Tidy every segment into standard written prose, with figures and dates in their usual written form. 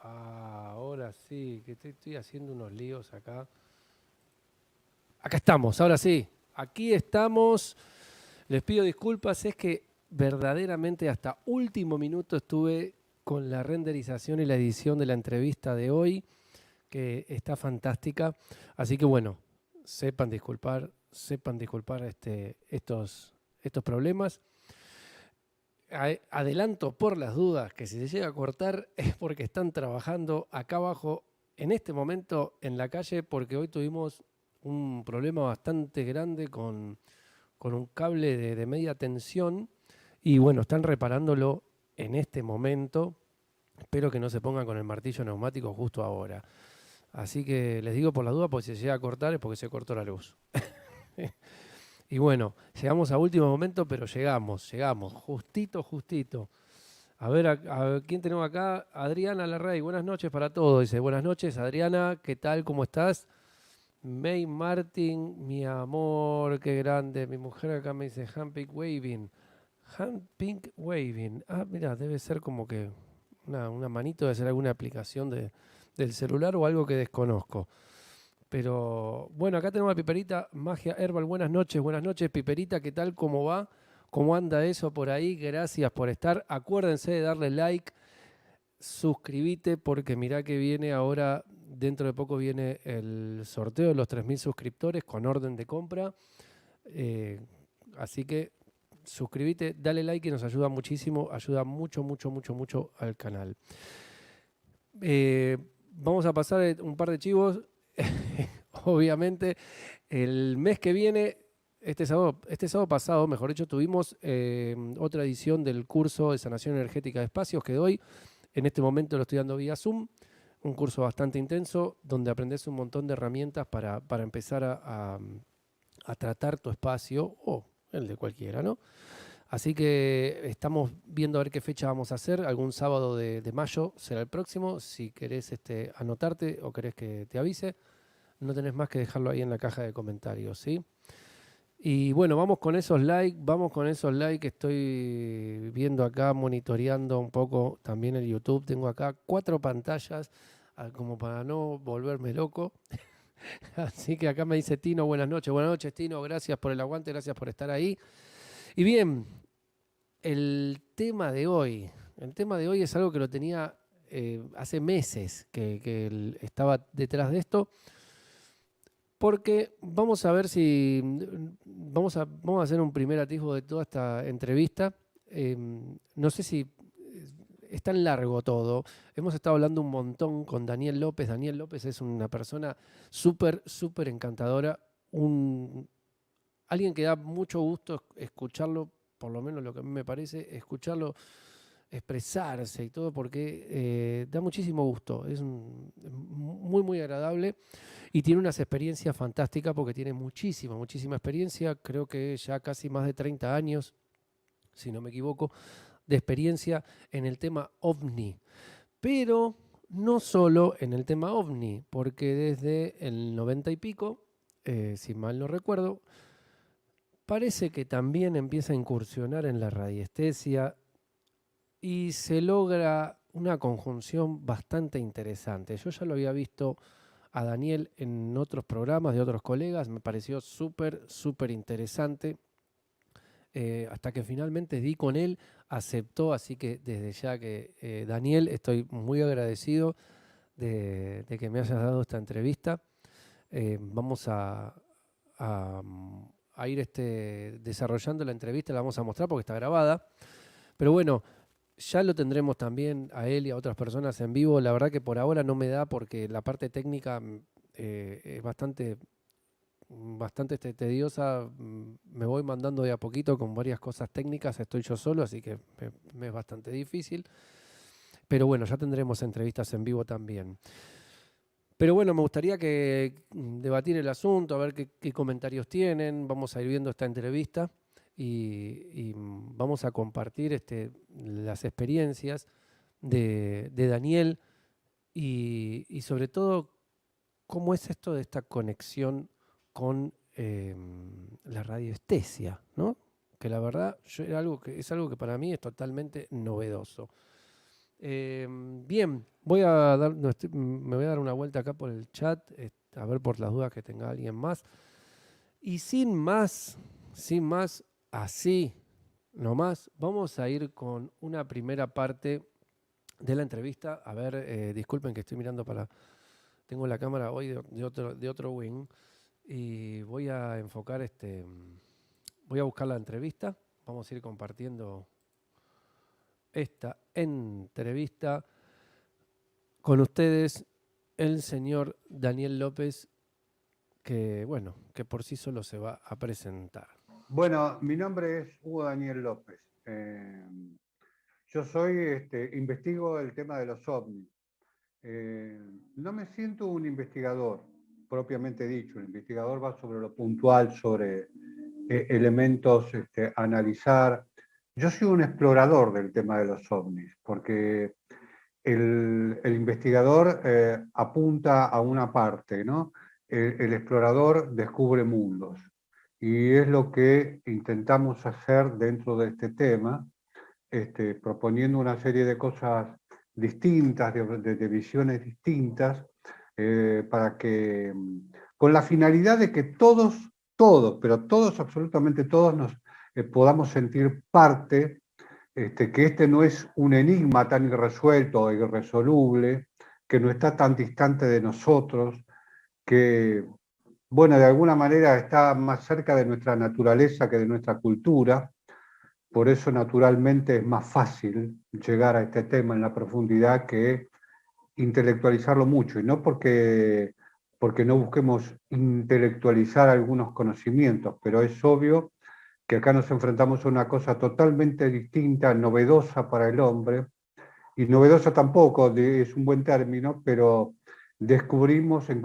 Ahora sí, que estoy haciendo unos líos acá. Acá estamos, ahora sí. Aquí estamos. Les pido disculpas, es que verdaderamente hasta último minuto estuve con la renderización y la edición de la entrevista de hoy, que está fantástica. Así que bueno, sepan disculpar estos problemas. Adelanto por las dudas que si se llega a cortar es porque están trabajando acá abajo en este momento en la calle, porque hoy tuvimos un problema bastante grande con un cable de media tensión y bueno, están reparándolo en este momento. Espero que no se pongan con el martillo neumático justo ahora. Así que les digo por las dudas, porque si se llega a cortar es porque se cortó la luz. Y bueno, llegamos a último momento, pero llegamos, justito, justito. A ver, ¿quién tenemos acá? Adriana Larrey, buenas noches para todos. Dice, buenas noches, Adriana, ¿qué tal? ¿Cómo estás? May Martin, mi amor, qué grande. Mi mujer acá me dice Handpink Waving. Handpink Waving. Ah, mira, debe ser como que una manito, debe ser alguna aplicación del celular o algo que desconozco. Pero bueno, acá tenemos a Piperita, Magia Herbal. Buenas noches, Piperita, ¿qué tal? ¿Cómo va? ¿Cómo anda eso por ahí? Gracias por estar. Acuérdense de darle like, suscribite, porque mirá que viene ahora, dentro de poco viene el sorteo de los 3.000 suscriptores con orden de compra. Eh, Así que suscribite, dale like que nos ayuda muchísimo, ayuda mucho, mucho, mucho, mucho al canal. Eh, Vamos a pasar un par de chivos. Obviamente, el mes que viene, este sábado pasado, mejor dicho, tuvimos otra edición del curso de sanación energética de espacios que doy. En este momento lo estoy dando vía Zoom, un curso bastante intenso donde aprendes un montón de herramientas para empezar a tratar tu espacio o el de cualquiera, ¿no? Así que estamos viendo a ver qué fecha vamos a hacer. Algún sábado de mayo será el próximo. Si querés anotarte o querés que te avise, no tenés más que dejarlo ahí en la caja de comentarios, ¿sí? Y bueno, vamos con esos likes. Estoy viendo acá, monitoreando un poco también el YouTube. Tengo acá 4 pantallas, como para no volverme loco. Así que acá me dice Tino, buenas noches Tino, gracias por el aguante, gracias por estar ahí. Y bien, el tema de hoy es algo que lo tenía hace meses que estaba detrás de esto, porque vamos a ver si vamos a hacer un primer atisbo de toda esta entrevista. No sé si es tan largo todo. Hemos estado hablando un montón con Daniel López. Daniel López es una persona súper, súper encantadora, alguien que da mucho gusto escucharlo, por lo menos lo que a mí me parece, escucharlo expresarse y todo, porque da muchísimo gusto. Muy, muy agradable y tiene unas experiencias fantásticas porque tiene muchísima, muchísima experiencia. Creo que ya casi más de 30 años, si no me equivoco, de experiencia en el tema ovni. Pero no solo en el tema ovni, porque desde el 90 y pico, si mal no recuerdo, parece que también empieza a incursionar en la radiestesia y se logra una conjunción bastante interesante. Yo ya lo había visto a Daniel en otros programas de otros colegas, me pareció súper, súper interesante, hasta que finalmente di con él, aceptó, así que desde ya que Daniel, estoy muy agradecido de que me hayas dado esta entrevista. Vamos a, a ir desarrollando la entrevista, la vamos a mostrar porque está grabada. Pero bueno, ya lo tendremos también a él y a otras personas en vivo. La verdad que por ahora no me da porque la parte técnica es bastante tediosa. Me voy mandando de a poquito con varias cosas técnicas. Estoy yo solo, así que me es bastante difícil. Pero bueno, ya tendremos entrevistas en vivo también. Pero bueno, me gustaría que debatir el asunto, a ver qué comentarios tienen. Vamos a ir viendo esta entrevista y vamos a compartir las experiencias de Daniel y sobre todo cómo es esto de esta conexión con la radiestesia, ¿no? Que la verdad es algo que para mí es totalmente novedoso. Bien, me voy a dar una vuelta acá por el chat, a ver por las dudas que tenga alguien más. Y sin más, así nomás, vamos a ir con una primera parte de la entrevista. A ver, disculpen que estoy mirando tengo la cámara hoy de otro wing y voy a enfocar voy a buscar la entrevista. Vamos a ir compartiendo esta entrevista con ustedes, el señor Daniel López, que bueno, que por sí solo se va a presentar. Bueno, mi nombre es Hugo Daniel López. Yo investigo el tema de los ovnis. No me siento un investigador, propiamente dicho. El investigador va sobre lo puntual, sobre elementos a analizar. Yo soy un explorador del tema de los ovnis, porque el investigador apunta a una parte, ¿no? El explorador descubre mundos. Y es lo que intentamos hacer dentro de este tema, proponiendo una serie de cosas distintas, de visiones distintas, para que, con la finalidad de que todos, pero todos, absolutamente todos, nos podamos sentir parte, que este no es un enigma tan irresuelto o irresoluble, que no está tan distante de nosotros, que, bueno, de alguna manera está más cerca de nuestra naturaleza que de nuestra cultura. Por eso, naturalmente, es más fácil llegar a este tema en la profundidad que intelectualizarlo mucho, y no porque no busquemos intelectualizar algunos conocimientos, pero es obvio que acá nos enfrentamos a una cosa totalmente distinta, novedosa para el hombre, y novedosa tampoco es un buen término, pero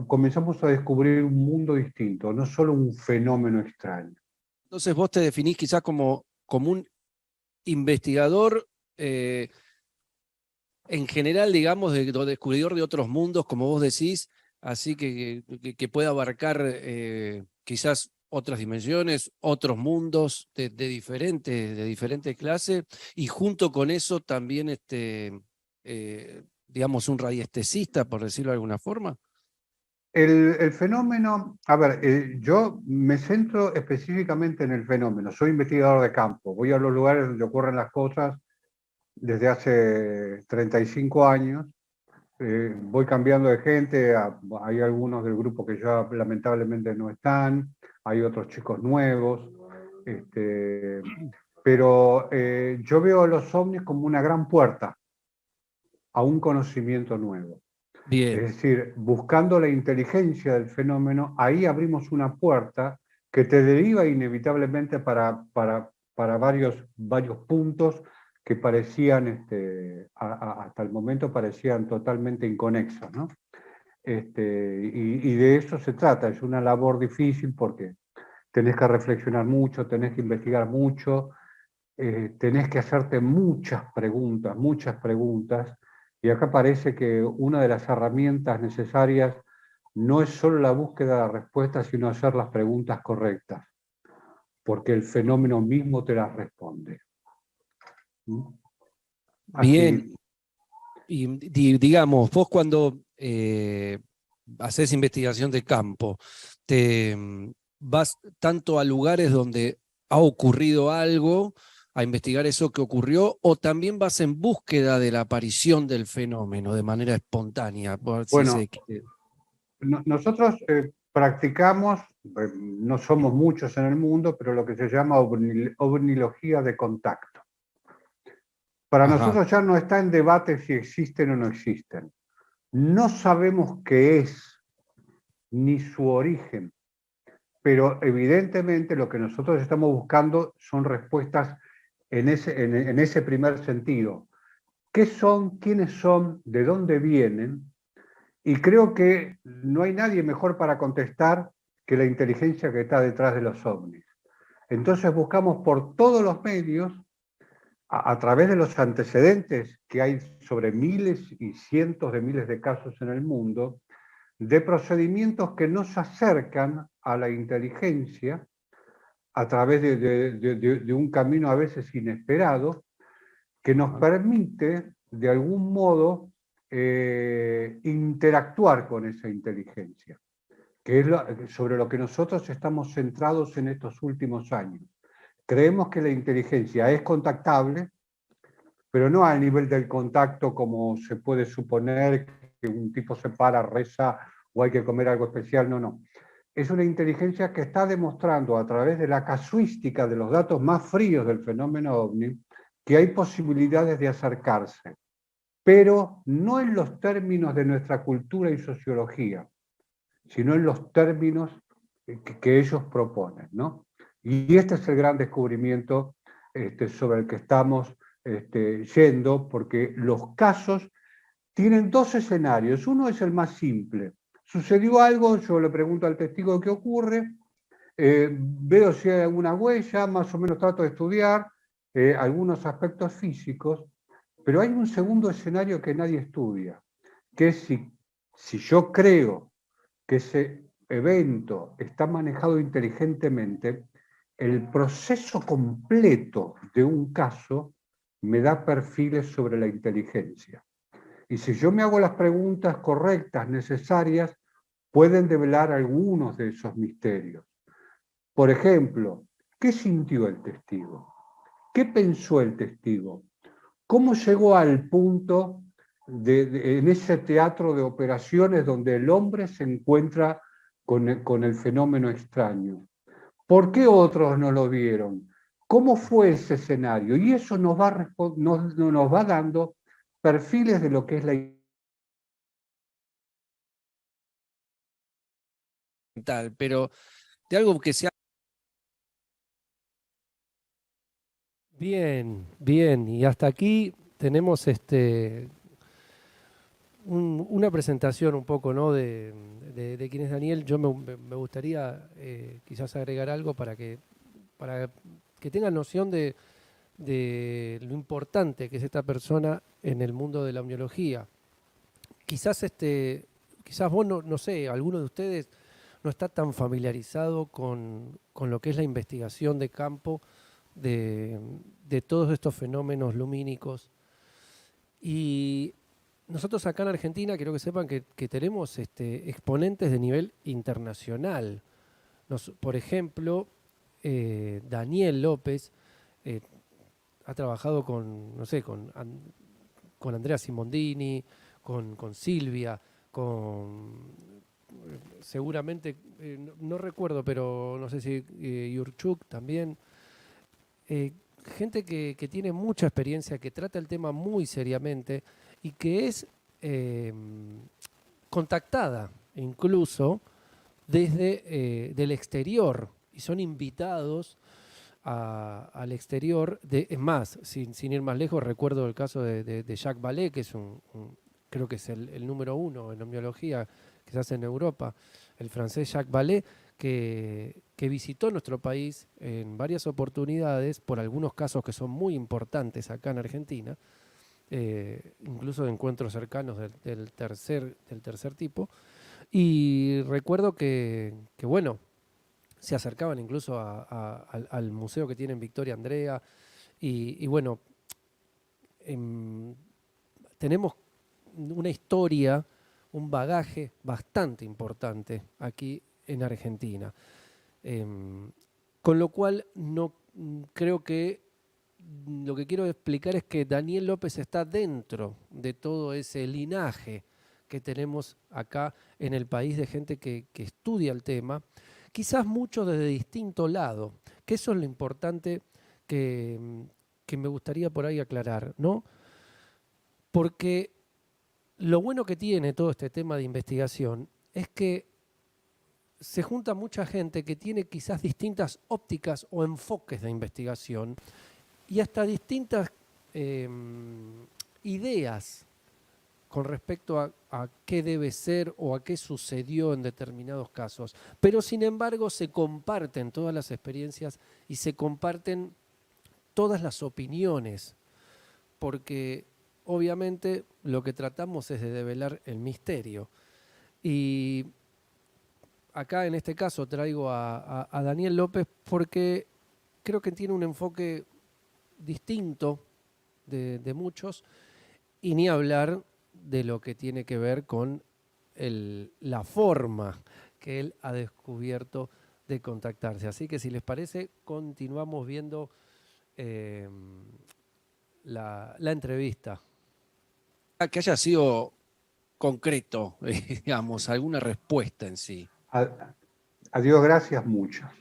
comenzamos a descubrir un mundo distinto, no solo un fenómeno extraño. Entonces vos te definís quizás como un investigador en general, digamos, descubridor de otros mundos, como vos decís, así que pueda abarcar quizás otras dimensiones, otros mundos de diferente clase, y junto con eso también, digamos, un radiestesista, por decirlo de alguna forma. El fenómeno, a ver, yo me centro específicamente en el fenómeno, soy investigador de campo, voy a los lugares donde ocurren las cosas desde hace 35 años, voy cambiando de gente, hay algunos del grupo que ya lamentablemente no están, hay otros chicos nuevos, pero yo veo los ovnis como una gran puerta a un conocimiento nuevo. Es Bien. decir, buscando la inteligencia del fenómeno, ahí abrimos una puerta que te deriva inevitablemente para varios puntos que parecían, hasta el momento parecían totalmente inconexos, ¿no? Y de eso se trata, es una labor difícil porque tenés que reflexionar mucho, tenés que investigar mucho, tenés que hacerte muchas preguntas, y acá parece que una de las herramientas necesarias no es solo la búsqueda de la respuesta, sino hacer las preguntas correctas, porque el fenómeno mismo te las responde. Bien. Así. Y digamos, vos cuando haces investigación de campo, vas tanto a lugares donde ha ocurrido algo, a investigar eso que ocurrió, o también vas en búsqueda de la aparición del fenómeno de manera espontánea, por si Bueno, se quiere. nosotros practicamos, no somos muchos en el mundo, pero lo que se llama ovnilogía de contacto. Para Ajá. nosotros ya no está en debate si existen o no existen. No sabemos qué es, ni su origen, pero evidentemente lo que nosotros estamos buscando son respuestas en ese primer sentido. ¿Qué son? ¿Quiénes son? ¿De dónde vienen? Y creo que no hay nadie mejor para contestar que la inteligencia que está detrás de los ovnis. Entonces buscamos por todos los medios, a través de los antecedentes que hay sobre miles y cientos de miles de casos en el mundo, de procedimientos que nos acercan a la inteligencia a través de un camino a veces inesperado, que nos permite de algún modo, interactuar con esa inteligencia, que es sobre lo que nosotros estamos centrados en estos últimos años. Creemos que la inteligencia es contactable, pero no al nivel del contacto como se puede suponer, que un tipo se para, reza o hay que comer algo especial, no. Es una inteligencia que está demostrando a través de la casuística de los datos más fríos del fenómeno ovni que hay posibilidades de acercarse, pero no en los términos de nuestra cultura y sociología, sino en los términos que ellos proponen, ¿no? Y este es el gran descubrimiento sobre el que estamos yendo, porque los casos tienen dos escenarios. Uno es el más simple. Sucedió algo, yo le pregunto al testigo qué ocurre, veo si hay alguna huella, más o menos trato de estudiar algunos aspectos físicos, pero hay un segundo escenario que nadie estudia, que es si yo creo que ese evento está manejado inteligentemente, el proceso completo de un caso me da perfiles sobre la inteligencia. Y si yo me hago las preguntas correctas, necesarias, pueden develar algunos de esos misterios. Por ejemplo, ¿qué sintió el testigo? ¿Qué pensó el testigo? ¿Cómo llegó al punto en ese teatro de operaciones donde el hombre se encuentra con el fenómeno extraño? ¿Por qué otros no lo vieron? ¿Cómo fue ese escenario? Y eso nos va dando perfiles de lo que es la Tal, pero de algo que sea bien, bien. Y hasta aquí tenemos una presentación un poco, ¿no? De quién es Daniel. Yo me gustaría quizás agregar algo para que tengan noción de lo importante que es esta persona en el mundo de la omniología. Quizás quizás vos no sé, alguno de ustedes no está tan familiarizado con lo que es la investigación de campo de, de todos estos fenómenos lumínicos. Y nosotros acá en Argentina, quiero que sepan que tenemos exponentes de nivel internacional. Por ejemplo, Daniel López eh, ha trabajado con, no sé, con Andrea Simondini, con Silvia, seguramente, no recuerdo, pero no sé si Yurchuk también. eh, Gente que tiene mucha experiencia, que trata el tema muy seriamente y que es eh, contactada incluso desde del exterior y son invitados al exterior. Es más, sin ir más lejos, recuerdo el caso de Jacques Vallée, que es creo que es el número uno en omniología que se hace en Europa, el francés Jacques Vallée, que visitó nuestro país en varias oportunidades por algunos casos que son muy importantes acá en Argentina, incluso de encuentros cercanos del tercer tipo. Y recuerdo que bueno, se acercaban incluso al museo que tiene en Victoria Andrea. Y bueno, em, tenemos una historia, un bagaje bastante importante aquí en Argentina. Con lo cual, no creo que lo que quiero explicar es que Daniel López está dentro de todo ese linaje que tenemos acá en el país de gente que estudia el tema, quizás mucho desde distinto lado, que eso es lo importante que, que me gustaría por ahí aclarar, ¿no? Porque lo bueno que tiene todo este tema de investigación es que se junta mucha gente que tiene quizás distintas ópticas o enfoques de investigación y hasta distintas eh, ideas con respecto a qué debe ser o a qué sucedió en determinados casos. Pero sin embargo se comparten todas las experiencias y se comparten todas las opiniones, porque obviamente lo que tratamos es de develar el misterio. Y acá en este caso traigo a Daniel López porque creo que tiene un enfoque distinto de muchos Y ni hablar de lo que tiene que ver con la forma que él ha descubierto de contactarse. Así que si les parece, continuamos viendo eh, la entrevista. Que haya sido concreto, digamos, alguna respuesta en sí. A Dios gracias, muchas.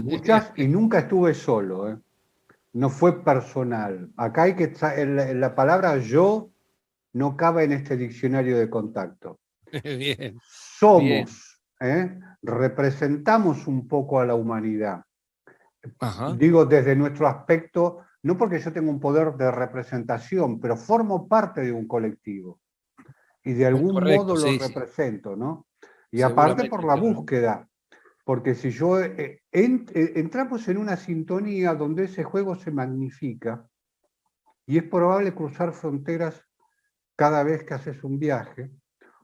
Muchas, y nunca estuve solo, ¿eh? No fue personal. Acá hay que la palabra yo no cabe en este diccionario de contacto. Bien. Somos, representamos un poco a la humanidad. Ajá. Digo desde nuestro aspecto, no porque yo tenga un poder de representación, pero formo parte de un colectivo y de algún modo lo represento, ¿no? Y aparte por la búsqueda, porque si yo entramos en una sintonía donde ese juego se magnifica y es probable cruzar fronteras cada vez que haces un viaje,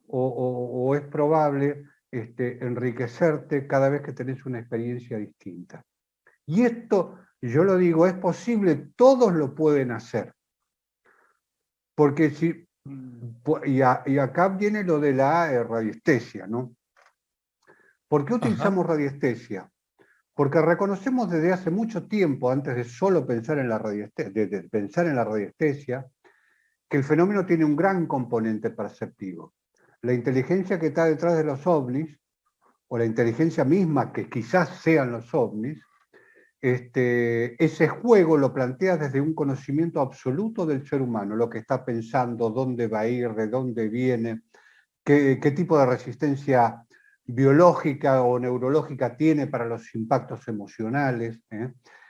o es probable enriquecerte cada vez que tenés una experiencia distinta. Y esto, yo lo digo, es posible, todos lo pueden hacer. Porque si, y acá viene lo de la radiestesia, ¿no? ¿Por qué utilizamos radiestesia? Porque reconocemos desde hace mucho tiempo, antes de solo pensar en la radiestesia, que el fenómeno tiene un gran componente perceptivo. La inteligencia que está detrás de los ovnis, o la inteligencia misma que quizás sean los ovnis, ese juego lo plantea desde un conocimiento absoluto del ser humano, lo que está pensando, dónde va a ir, de dónde viene, qué tipo de resistencia biológica o neurológica tiene para los impactos emocionales,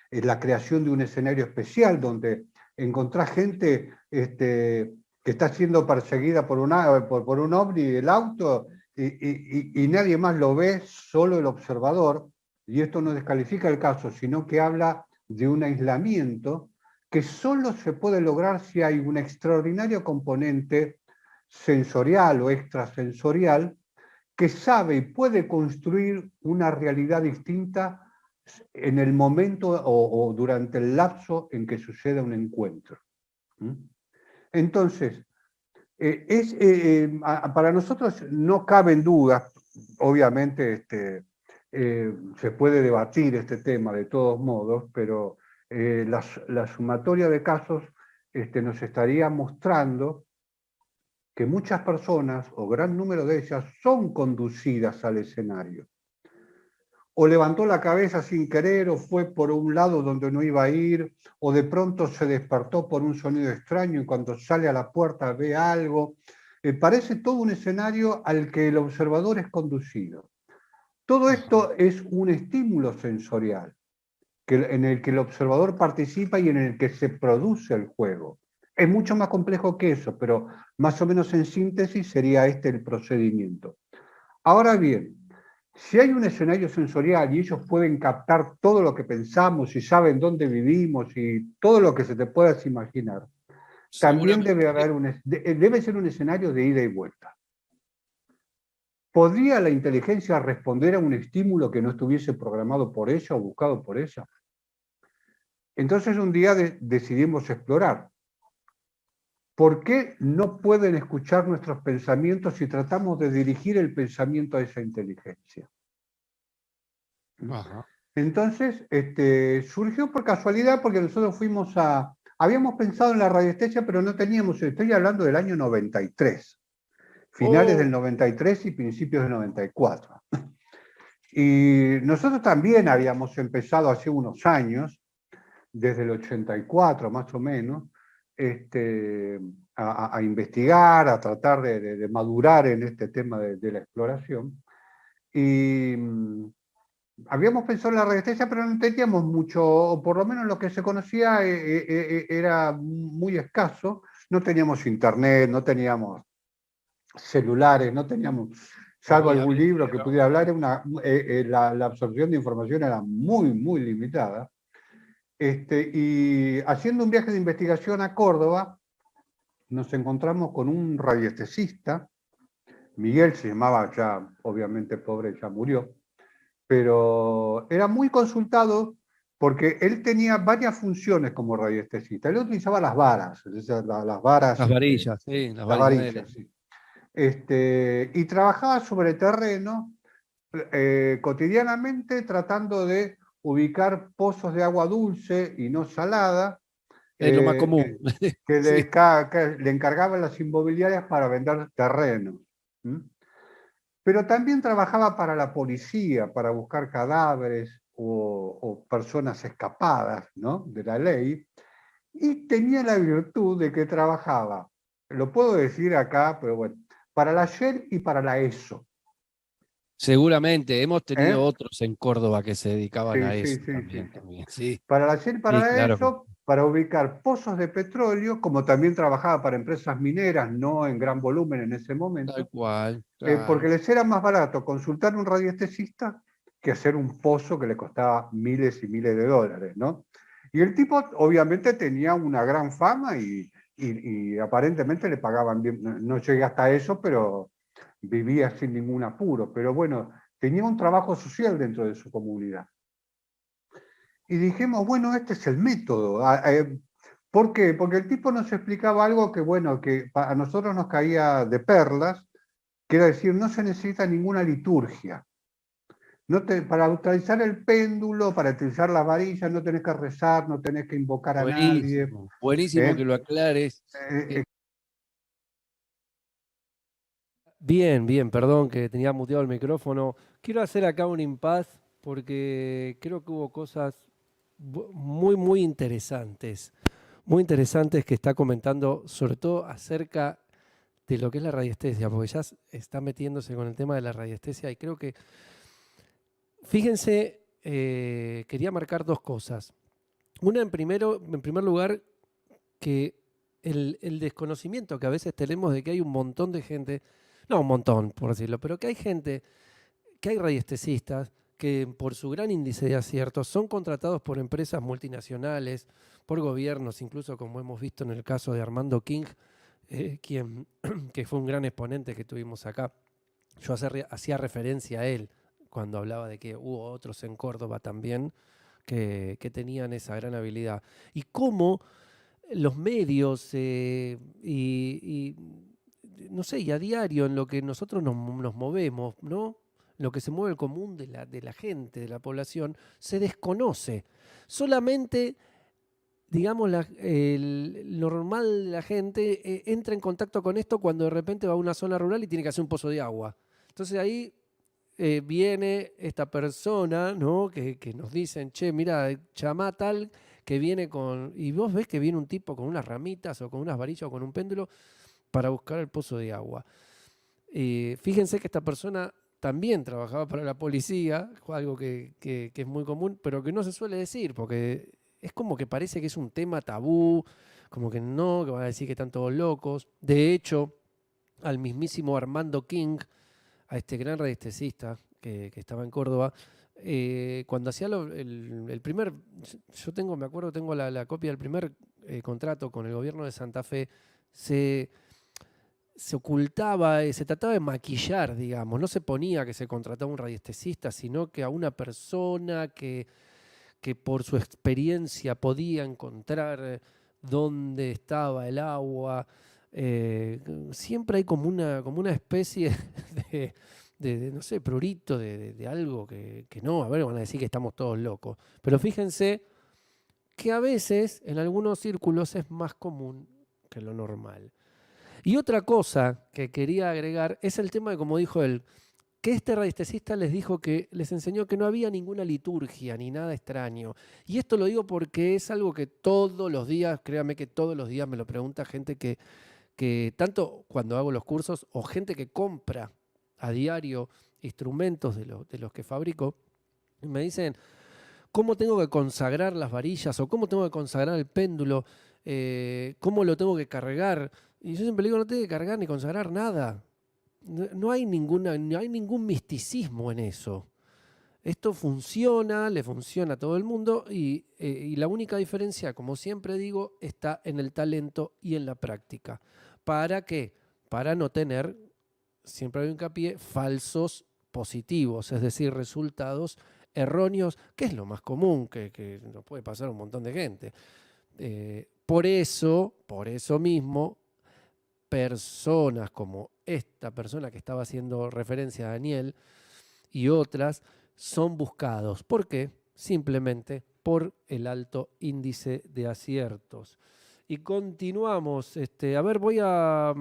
es la creación de un escenario especial donde encontrás gente que está siendo perseguida por un ovni, el auto, y nadie más lo ve, solo el observador, y esto no descalifica el caso, sino que habla de un aislamiento que solo se puede lograr si hay un extraordinario componente sensorial o extrasensorial que sabe y puede construir una realidad distinta en el momento o durante el lapso en que suceda un encuentro. Entonces, para nosotros no caben dudas, obviamente se puede debatir este tema de todos modos, pero la sumatoria de casos nos estaría mostrando que muchas personas, o gran número de ellas, son conducidas al escenario. O levantó la cabeza sin querer, o fue por un lado donde no iba a ir, o de pronto se despertó por un sonido extraño y cuando sale a la puerta ve algo. Parece todo un escenario al que el observador es conducido. Todo esto es un estímulo sensorial en el que el observador participa y en el que se produce el juego. Es mucho más complejo que eso, pero más o menos en síntesis sería este el procedimiento. Ahora bien, si hay un escenario sensorial y ellos pueden captar todo lo que pensamos y saben dónde vivimos y todo lo que se te puedas imaginar, también debe ser un escenario de ida y vuelta. ¿Podría la inteligencia responder a un estímulo que no estuviese programado por ella o buscado por ella? Entonces un día decidimos explorar. ¿Por qué no pueden escuchar nuestros pensamientos si tratamos de dirigir el pensamiento a esa inteligencia? Ajá. Entonces, surgió por casualidad porque nosotros habíamos pensado en la radiestesia, pero no teníamos, estoy hablando del año 93, finales del 93 y principios del 94. Y nosotros también habíamos empezado hace unos años, desde el 84 más o menos, a investigar, a tratar de madurar en este tema de la exploración. Y habíamos pensado en la radiestesia, pero no entendíamos mucho, o por lo menos lo que se conocía era muy escaso. No teníamos internet, no teníamos celulares, no teníamos, salvo algún libro que pudiera hablar, la absorción de información era muy, muy limitada. Y haciendo un viaje de investigación a Córdoba, nos encontramos con un radiestesista, Miguel se llamaba, ya obviamente pobre, ya murió, pero era muy consultado porque él tenía varias funciones como radiestesista. Él utilizaba las varas, las varas, Las varillas, sí, las las varillas. varillas, sí. Y trabajaba sobre terreno cotidianamente tratando de ubicar pozos de agua dulce y no salada, Es lo más común. que Sí. le encargaban las inmobiliarias para vender terreno. Pero también trabajaba para la policía, para buscar cadáveres o personas escapadas, ¿no?, de la ley, y tenía la virtud de que trabajaba, lo puedo decir acá, pero bueno, para la Shell y para la ESO. Seguramente, hemos tenido ¿Eh? otros en Córdoba que se dedicaban Sí, a sí, eso sí, sí, también, sí. sí, Para la Shell y para sí, la claro. ESO, para ubicar pozos de petróleo, como también trabajaba para empresas mineras, no en gran volumen en ese Tal momento, cual, porque claro. les era más barato consultar un radiestesista que hacer un pozo que le costaba miles y miles de dólares, ¿no? Y el tipo obviamente tenía una gran fama y aparentemente le pagaban bien. No llegué hasta eso, pero vivía sin ningún apuro. Pero bueno, tenía un trabajo social dentro de su comunidad. Y dijimos, bueno, este es el método. ¿Por qué? Porque el tipo nos explicaba algo que, bueno, que a nosotros nos caía de perlas, que era decir, no se necesita ninguna liturgia. Para utilizar el péndulo, para utilizar las varillas, no tenés que rezar, no tenés que invocar a nadie. Buenísimo, buenísimo que ¿Eh? lo aclares. Eh, Bien, bien, perdón que tenía muteado el micrófono. Quiero hacer acá un impas porque creo que hubo cosas muy interesantes que está comentando, sobre todo acerca de lo que es la radiestesia, porque ya está metiéndose con el tema de la radiestesia y creo que, fíjense, quería marcar dos cosas. Una, en primer lugar, que el desconocimiento que a veces tenemos de que hay un montón de gente, no un montón por decirlo, pero que hay gente, que hay radiestesistas que por su gran índice de aciertos son contratados por empresas multinacionales, por gobiernos, incluso como hemos visto en el caso de Armando King, quien que fue un gran exponente que tuvimos acá. Yo hacía referencia a él cuando hablaba de que hubo otros en Córdoba también que tenían esa gran habilidad. Y cómo los medios no sé, y a diario en lo que nosotros nos movemos, ¿no? Lo que se mueve el común de la gente, de la población, se desconoce. Solamente, digamos, lo normal de la gente entra en contacto con esto cuando de repente va a una zona rural y tiene que hacer un pozo de agua. Entonces ahí viene esta persona, ¿no? Que nos dicen, che, mira, llamá tal que viene con... Y vos ves que viene un tipo con unas ramitas o con unas varillas o con un péndulo para buscar el pozo de agua. Fíjense que esta persona también trabajaba para la policía, algo que es muy común, pero que no se suele decir, porque es como que parece que es un tema tabú, como que no, que van a decir que están todos locos. De hecho, al mismísimo Armando King, a este gran radiestesista que estaba en Córdoba, cuando hacía el primer, yo tengo, me acuerdo, tengo la copia del primer contrato con el gobierno de Santa Fe, se, se ocultaba, se trataba de maquillar, digamos, no se ponía que se contrataba un radiestesista, sino que a una persona que por su experiencia podía encontrar dónde estaba el agua. Siempre hay como una especie no sé, prurito de algo que no, a ver, van a decir que estamos todos locos. Pero fíjense que a veces en algunos círculos es más común que lo normal. Y otra cosa que quería agregar es el tema de, como dijo él, que este radiestesista les dijo que les enseñó que no había ninguna liturgia ni nada extraño. Y esto lo digo porque es algo que todos los días, créame que todos los días me lo pregunta gente que tanto cuando hago los cursos o gente que compra a diario instrumentos de los que fabrico, y me dicen, ¿cómo tengo que consagrar las varillas o cómo tengo que consagrar el péndulo? ¿Cómo lo tengo que cargar? Y yo siempre le digo, no tengo que cargar ni consagrar nada. No hay no hay ningún misticismo en eso. Esto funciona, le funciona a todo el mundo y la única diferencia, como siempre digo, está en el talento y en la práctica. ¿Para qué? Para no tener, siempre hay hincapié, falsos positivos, es decir, resultados erróneos, que es lo más común, que nos puede pasar a un montón de gente. Por eso mismo, personas como esta persona que estaba haciendo referencia a Daniel y otras son buscados. ¿Por qué? Simplemente por el alto índice de aciertos. Y continuamos. A ver, voy a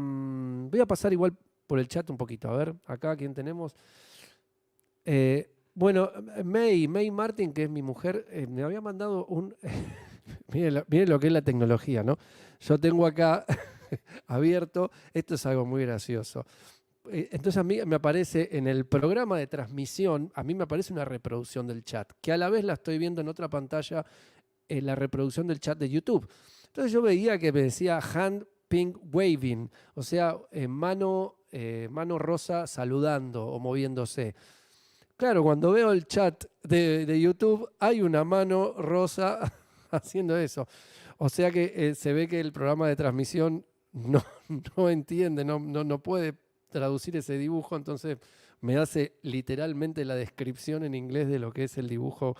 pasar igual por el chat un poquito. A ver, acá, ¿quién tenemos? Bueno, May Martin, que es mi mujer, me había mandado un... Miren lo que es la tecnología, ¿no? Yo tengo acá abierto, esto es algo muy gracioso. Entonces a mí me aparece en el programa de transmisión, a mí me aparece una reproducción del chat, que a la vez la estoy viendo en otra pantalla, en la reproducción del chat de YouTube. Entonces yo veía que me decía hand pink waving, o sea, mano rosa saludando o moviéndose. Claro, cuando veo el chat de YouTube, hay una mano rosa haciendo eso. O sea que se ve que el programa de transmisión no entiende, no puede traducir ese dibujo, entonces me hace literalmente la descripción en inglés de lo que es el dibujo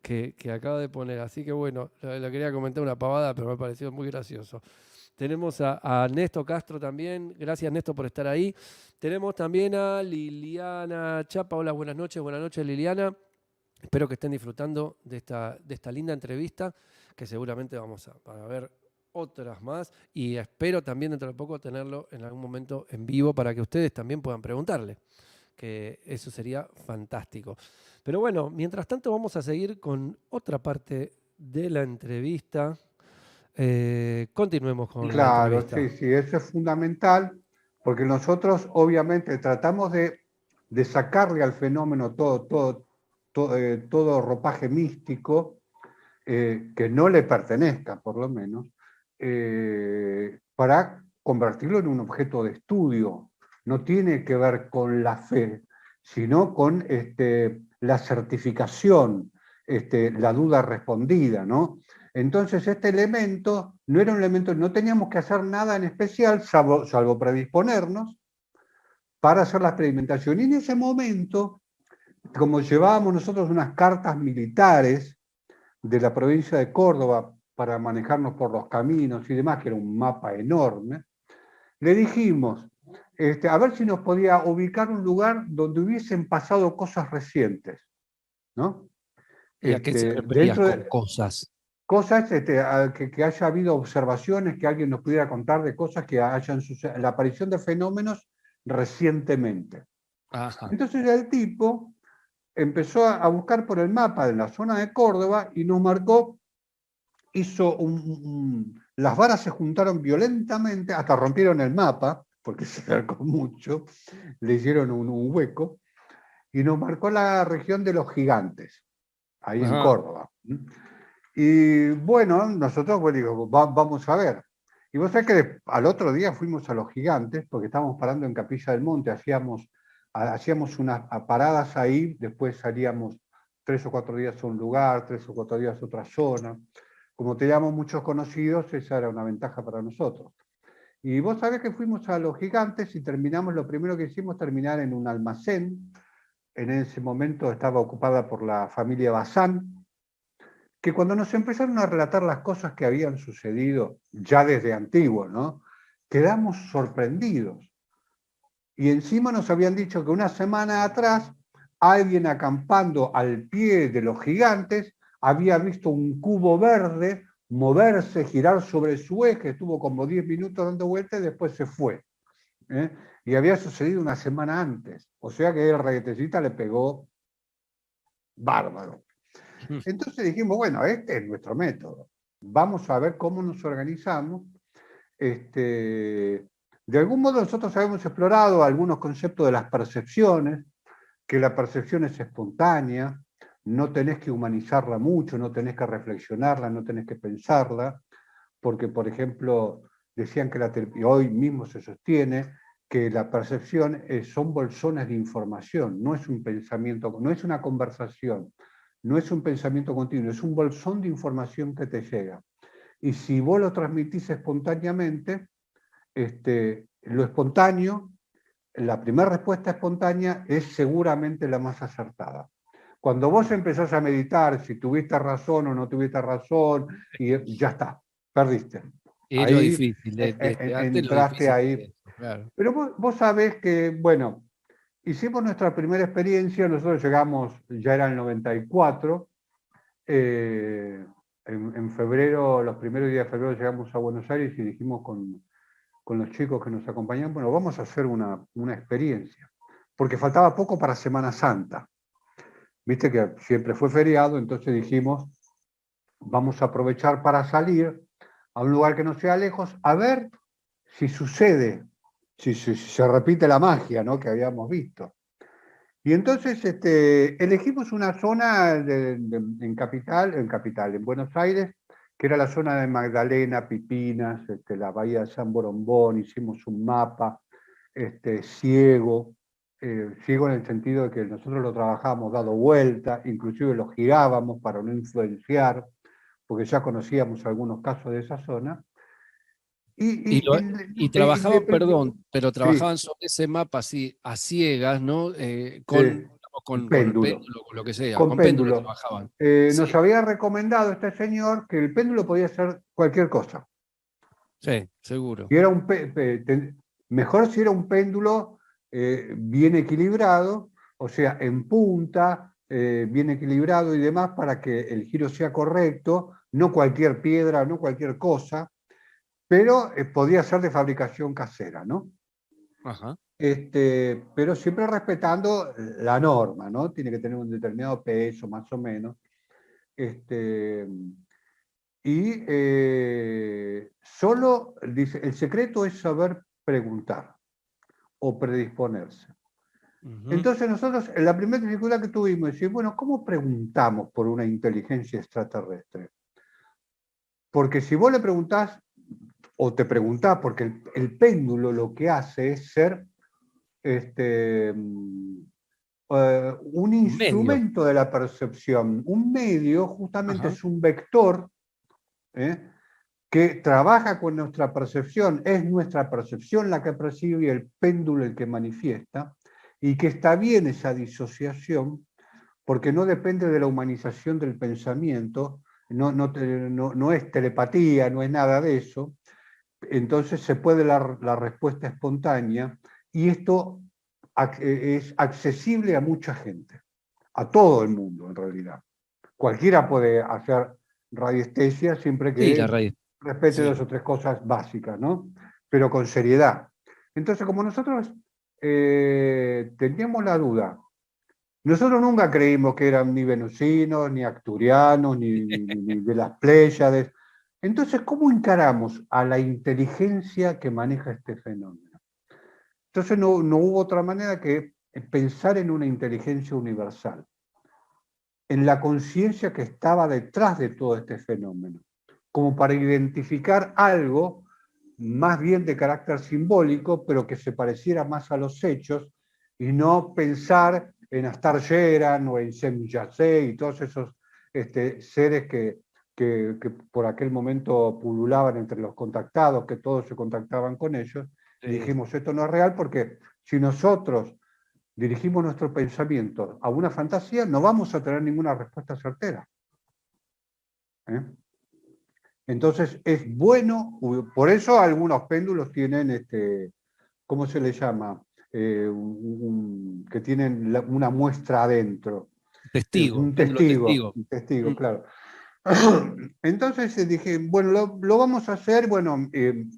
que acaba de poner. Así que bueno, lo quería comentar una pavada, pero me pareció muy gracioso. Tenemos a Néstor Castro también. Gracias, Néstor, por estar ahí. Tenemos también a Liliana Chapa. Hola, buenas noches, Liliana. Espero que estén disfrutando de esta linda entrevista, que seguramente vamos a ver otras más. Y espero también dentro de poco tenerlo en algún momento en vivo para que ustedes también puedan preguntarle, que eso sería fantástico. Pero bueno, mientras tanto vamos a seguir con otra parte de la entrevista. Continuemos con la Claro, entrevista. sí, sí, eso es fundamental, porque nosotros obviamente tratamos de sacarle al fenómeno todo ropaje místico que no le pertenezca, por lo menos, para convertirlo en un objeto de estudio. No tiene que ver con la fe, sino con la certificación, la duda respondida, ¿no? Entonces este elemento no era un elemento, no teníamos que hacer nada en especial, salvo predisponernos para hacer la experimentación. Y en ese momento, como llevábamos nosotros unas cartas militares de la provincia de Córdoba para manejarnos por los caminos y demás, que era un mapa enorme, le dijimos, a ver si nos podía ubicar un lugar donde hubiesen pasado cosas recientes, ¿no? ¿Y a qué se referías Dentro con de cosas? cosas que haya habido observaciones, que alguien nos pudiera contar de cosas que hayan sucedido, la aparición de fenómenos recientemente. Ajá. Entonces el tipo empezó a buscar por el mapa de la zona de Córdoba y nos marcó, las varas se juntaron violentamente, hasta rompieron el mapa, porque se acercó mucho, le hicieron un hueco, y nos marcó la región de los Gigantes, ahí en Ajá. Córdoba. Y bueno, nosotros pues, digo, vamos a ver. Y vos sabés que al otro día fuimos a los Gigantes, porque estábamos parando en Capilla del Monte, hacíamos unas paradas ahí, después salíamos 3 o 4 días a un lugar, 3 o 4 días a otra zona. Como teníamos muchos conocidos, esa era una ventaja para nosotros. Y vos sabés que fuimos a los Gigantes y terminamos, lo primero que hicimos, terminar en un almacén. En ese momento estaba ocupada por la familia Bazán, que cuando nos empezaron a relatar las cosas que habían sucedido ya desde antiguo, ¿no? Quedamos sorprendidos. Y encima nos habían dicho que una semana atrás alguien acampando al pie de los Gigantes había visto un cubo verde moverse, girar sobre su eje, estuvo como 10 minutos dando vueltas y después se fue. Y había sucedido una semana antes. O sea que el reguetecita le pegó bárbaro. Entonces dijimos, bueno, este es nuestro método. Vamos a ver cómo nos organizamos. De algún modo nosotros habíamos explorado algunos conceptos de las percepciones, que la percepción es espontánea, no tenés que humanizarla mucho, no tenés que reflexionarla, no tenés que pensarla, porque, por ejemplo, decían que hoy mismo se sostiene que la percepción son bolsones de información, no es un pensamiento, no es una conversación, no es un pensamiento continuo, es un bolsón de información que te llega. Y si vos lo transmitís espontáneamente, lo espontáneo, la primera respuesta espontánea es seguramente la más acertada. Cuando vos empezás a meditar, si tuviste razón o no tuviste razón, y ya está, perdiste. Es lo Ahí difícil, desde antes lo entraste difícil ahí. es eso, claro. Pero vos sabés que, bueno, hicimos nuestra primera experiencia, nosotros llegamos, ya era el 94, en febrero, los primeros días de febrero llegamos a Buenos Aires y dijimos con los chicos que nos acompañan, bueno, vamos a hacer una experiencia, porque faltaba poco para Semana Santa. Viste que siempre fue feriado, entonces dijimos, vamos a aprovechar para salir a un lugar que no sea lejos, a ver si sucede, si se repite la magia, ¿no?, que habíamos visto. Y entonces elegimos una zona en capital, en Buenos Aires, que era la zona de Magdalena, Pipinas, la bahía de San Borombón, hicimos un mapa ciego, ciego en el sentido de que nosotros lo trabajábamos dado vuelta, inclusive lo girábamos para no influenciar, porque ya conocíamos algunos casos de esa zona. Y, Y, lo- y- y y le trabajaban, perdón, pero sí, trabajaban sobre ese mapa así, a ciegas, ¿no? sí, Con el péndulo. péndulo, con lo que sea, Con con péndulo péndulo. trabajaban. Nos Sí, había recomendado este señor que el péndulo podía ser cualquier cosa. sí, seguro. Y era mejor si era un péndulo bien equilibrado, o sea, en punta, bien equilibrado y demás, para que el giro sea correcto, no cualquier piedra, no cualquier cosa, pero podía ser de fabricación casera, ¿no? Ajá. Pero siempre respetando la norma, ¿no? Tiene que tener un determinado peso, más o menos. Solo, dice, el secreto es saber preguntar o predisponerse. Ujú. Entonces nosotros, la primera dificultad que tuvimos es decir, bueno, ¿cómo preguntamos por una inteligencia extraterrestre? Porque si vos le preguntás, o te preguntás, porque el péndulo lo que hace es ser un Un medio. instrumento de la percepción. Un medio justamente Ajá. es un vector, ¿eh?, que trabaja con nuestra percepción. Es nuestra percepción la que percibe y el péndulo el que manifiesta, y que está bien esa disociación porque no depende de la humanización del pensamiento, no es telepatía, no es nada de eso. Entonces se puede dar la respuesta espontánea, y esto es accesible a mucha gente, a todo el mundo en realidad. Cualquiera puede hacer radiestesia siempre Sí, la que raíz. respete Sí. 2 o 3 cosas básicas, ¿no? Pero con seriedad. Entonces, como nosotros teníamos la duda, nosotros nunca creímos que eran ni venusinos, ni acturianos, ni de las Pléyades. Entonces, ¿cómo encaramos a la inteligencia que maneja este fenómeno? Entonces no hubo otra manera que pensar en una inteligencia universal, en la conciencia que estaba detrás de todo este fenómeno, como para identificar algo más bien de carácter simbólico, pero que se pareciera más a los hechos, y no pensar en Astar Sheran o en Shem Yaseh y todos esos seres que por aquel momento pululaban entre los contactados, que todos se contactaban con ellos, y Sí. dijimos, esto no es real, porque si nosotros dirigimos nuestro pensamiento a una fantasía, no vamos a tener ninguna respuesta certera. ¿Eh? Entonces es bueno, por eso algunos péndulos tienen, ¿cómo se le llama? Que tienen una muestra adentro. Testigo, péndulo testigo. Un testigo, Mm. claro. Entonces dije, bueno, lo vamos a hacer, bueno,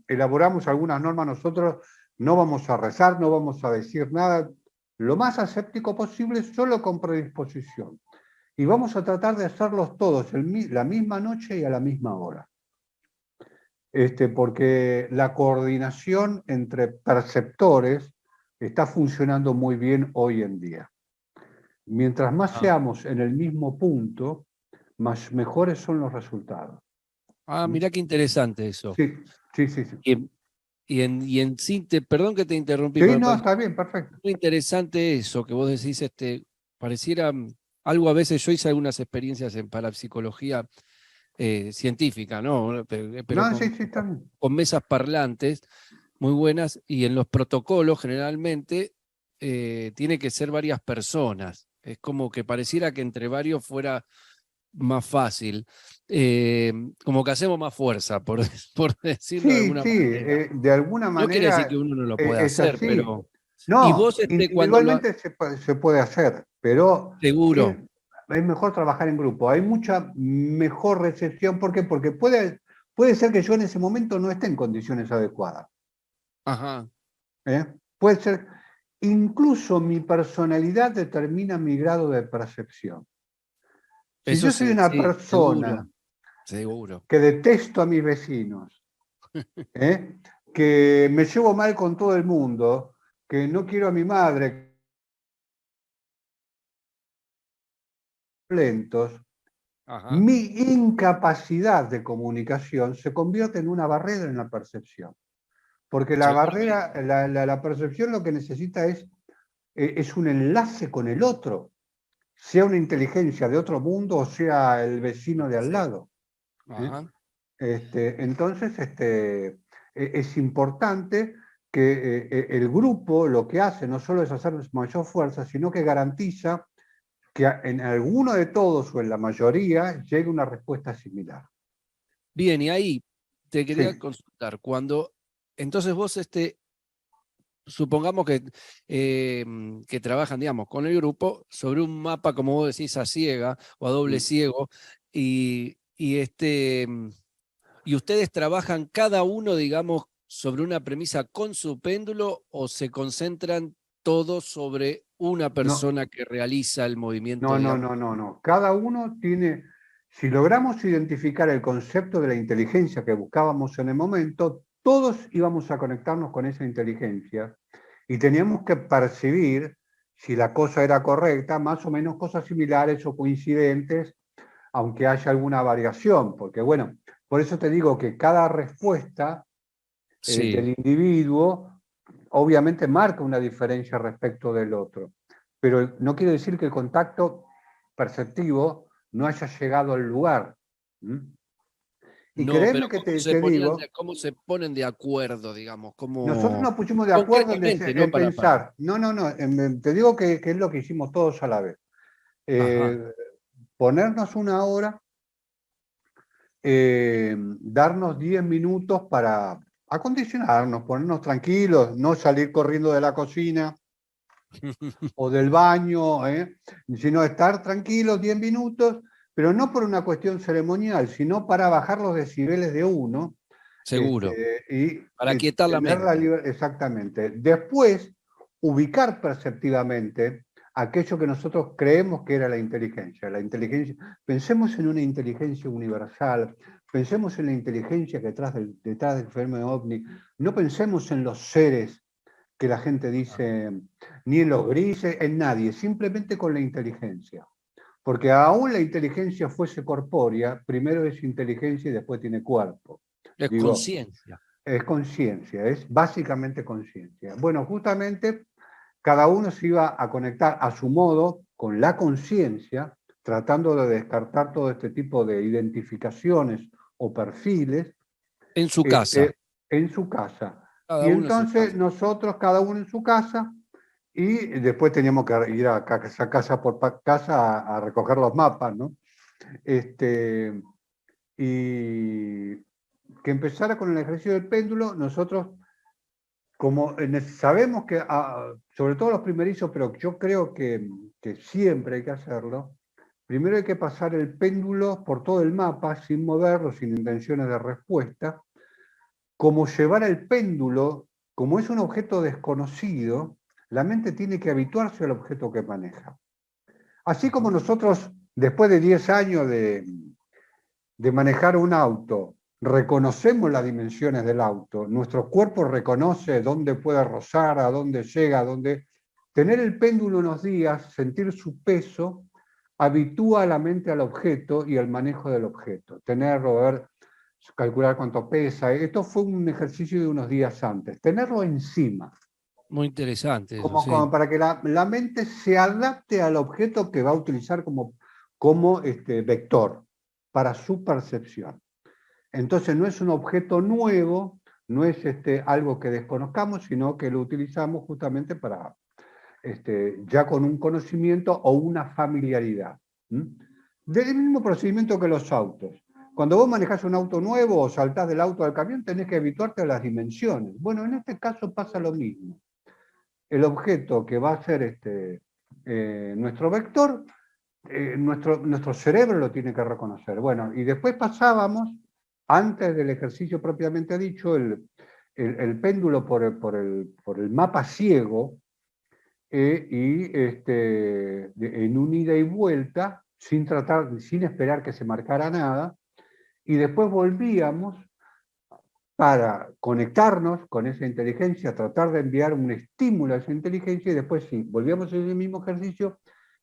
elaboramos algunas normas nosotros, no vamos a rezar, no vamos a decir nada, lo más aséptico posible, solo con predisposición. Y vamos a tratar de hacerlos todos la misma noche y a la misma hora. Porque la coordinación entre perceptores está funcionando muy bien hoy en día. Mientras más Ah. seamos en el mismo punto, mejores son los resultados. Mirá qué interesante eso. Sí, sí, sí, sí. Y en sí, perdón que te interrumpí, Sí, pero me no, parece está bien, perfecto. muy interesante eso que vos decís, pareciera algo. A veces yo hice algunas experiencias en parapsicología científica, ¿no? Pero No, sí, sí, está bien. con mesas parlantes muy buenas, y en los protocolos generalmente tiene que ser varias personas. Es como que pareciera que entre varios fuera más fácil. Como que hacemos más fuerza, por decirlo de Sí, alguna sí, manera. de alguna No quiere decir manera que uno no lo pueda es hacer, así. pero... Y No, vos, cuando lo... individualmente se puede hacer, pero es, Seguro. es mejor trabajar en grupo. Hay mucha mejor recepción. ¿Por qué? Porque puede ser que yo en ese momento no esté en condiciones adecuadas. Ajá. ¿Eh? Puede ser, incluso mi personalidad determina mi grado de percepción. Si Eso yo soy sí, una sí, persona seguro, seguro. que detesto a mis vecinos, ¿eh? Que me llevo mal con todo el mundo, que no quiero a mi madre, lentos, Ajá. mi incapacidad de comunicación se convierte en una barrera en la percepción. Porque la Seguramente. barrera, la percepción lo que necesita es un enlace con el otro, sea una inteligencia de otro mundo o sea el vecino de al Sí. lado. ¿Eh? Ajá. Entonces, es importante que el grupo lo que hace no solo es hacer mayor fuerza, sino que garantiza que en alguno de todos o en la mayoría llegue una respuesta similar. Bien, y ahí te quería Sí, consultar. Cuando, entonces vos, supongamos que trabajan, digamos, con el grupo sobre un mapa, como vos decís, a ciega o a doble ciego, y ustedes trabajan cada uno, digamos, sobre una premisa con su péndulo o se concentran todos sobre una no, persona que realiza el movimiento, no, no, digamos. no, no, no. Cada uno tiene, si logramos identificar el concepto de la inteligencia que buscábamos en el momento, todos íbamos a conectarnos con esa inteligencia y teníamos que percibir si la cosa era correcta, más o menos cosas similares o coincidentes, aunque haya alguna variación, porque bueno, por eso te digo que cada respuesta Sí. del individuo obviamente marca una diferencia respecto del otro, pero no quiere decir que el contacto perceptivo no haya llegado al lugar. ¿Mm? Y No, pero créeme que te digo, cómo se ponen de acuerdo, digamos? nosotros ¿Cómo, nos pusimos de acuerdo concretamente, no en para... pensar, no, no, no, te digo que es lo que hicimos todos a la vez. Ajá. Eh, Ponernos una hora, darnos 10 minutos para acondicionarnos, ponernos tranquilos, no salir corriendo de la cocina o del baño, sino estar tranquilos 10 minutos, pero no por una cuestión ceremonial, sino para bajar los decibeles de uno Seguro, para y quietar la tener la mente. libertad, exactamente. Después, ubicar perceptivamente aquello que nosotros creemos que era la inteligencia. La inteligencia, pensemos en una inteligencia universal, pensemos en la inteligencia que detrás del fenómeno ovni, no pensemos en los seres que la gente dice, ni en los grises, en nadie, simplemente con la inteligencia. Porque aún la inteligencia fuese corpórea, primero es inteligencia y después tiene cuerpo. Es Digo, conciencia. es conciencia, es básicamente conciencia. Bueno, justamente cada uno se iba a conectar a su modo con la conciencia, tratando de descartar todo este tipo de identificaciones o perfiles En su casa, en su casa. cada Y uno en su entonces casa. nosotros, cada uno en su casa, y después teníamos que ir a casa por casa a recoger los mapas, ¿no? Este, y que empezara con el ejercicio del péndulo, nosotros, como sabemos que, sobre todo los primerizos, pero yo creo que siempre hay que hacerlo, primero hay que pasar el péndulo por todo el mapa sin moverlo, sin intenciones de respuesta, como llevar el péndulo, como es un objeto desconocido, la mente tiene que habituarse al objeto que maneja. Así como Ajá. nosotros, después de 10 años de manejar un auto, reconocemos las dimensiones del auto, nuestro cuerpo reconoce dónde puede rozar, a dónde llega, a dónde... Tener el péndulo unos días, sentir su peso, habitúa a la mente al objeto y al manejo del objeto. Tenerlo, ver, calcular cuánto pesa. Esto fue un ejercicio de unos días antes. Tenerlo encima, Muy interesante eso, como sí. para que la mente se adapte al objeto que va a utilizar como vector para su percepción. Entonces no es un objeto nuevo, no es algo que desconozcamos, sino que lo utilizamos justamente para... ya con un conocimiento o una familiaridad. Del mismo procedimiento que los autos. Cuando vos manejás un auto nuevo o saltás del auto al camión, tenés que habituarte a las dimensiones. Bueno, en este caso pasa lo mismo. El objeto que va a ser nuestro vector, nuestro cerebro lo tiene que reconocer. Bueno, y después pasábamos, antes del ejercicio propiamente dicho, el péndulo por el mapa ciego, en un ida y vuelta, sin esperar que se marcara nada, y después volvíamos para conectarnos con esa inteligencia, tratar de enviar un estímulo a esa inteligencia, y después sí, volvíamos a ese mismo ejercicio,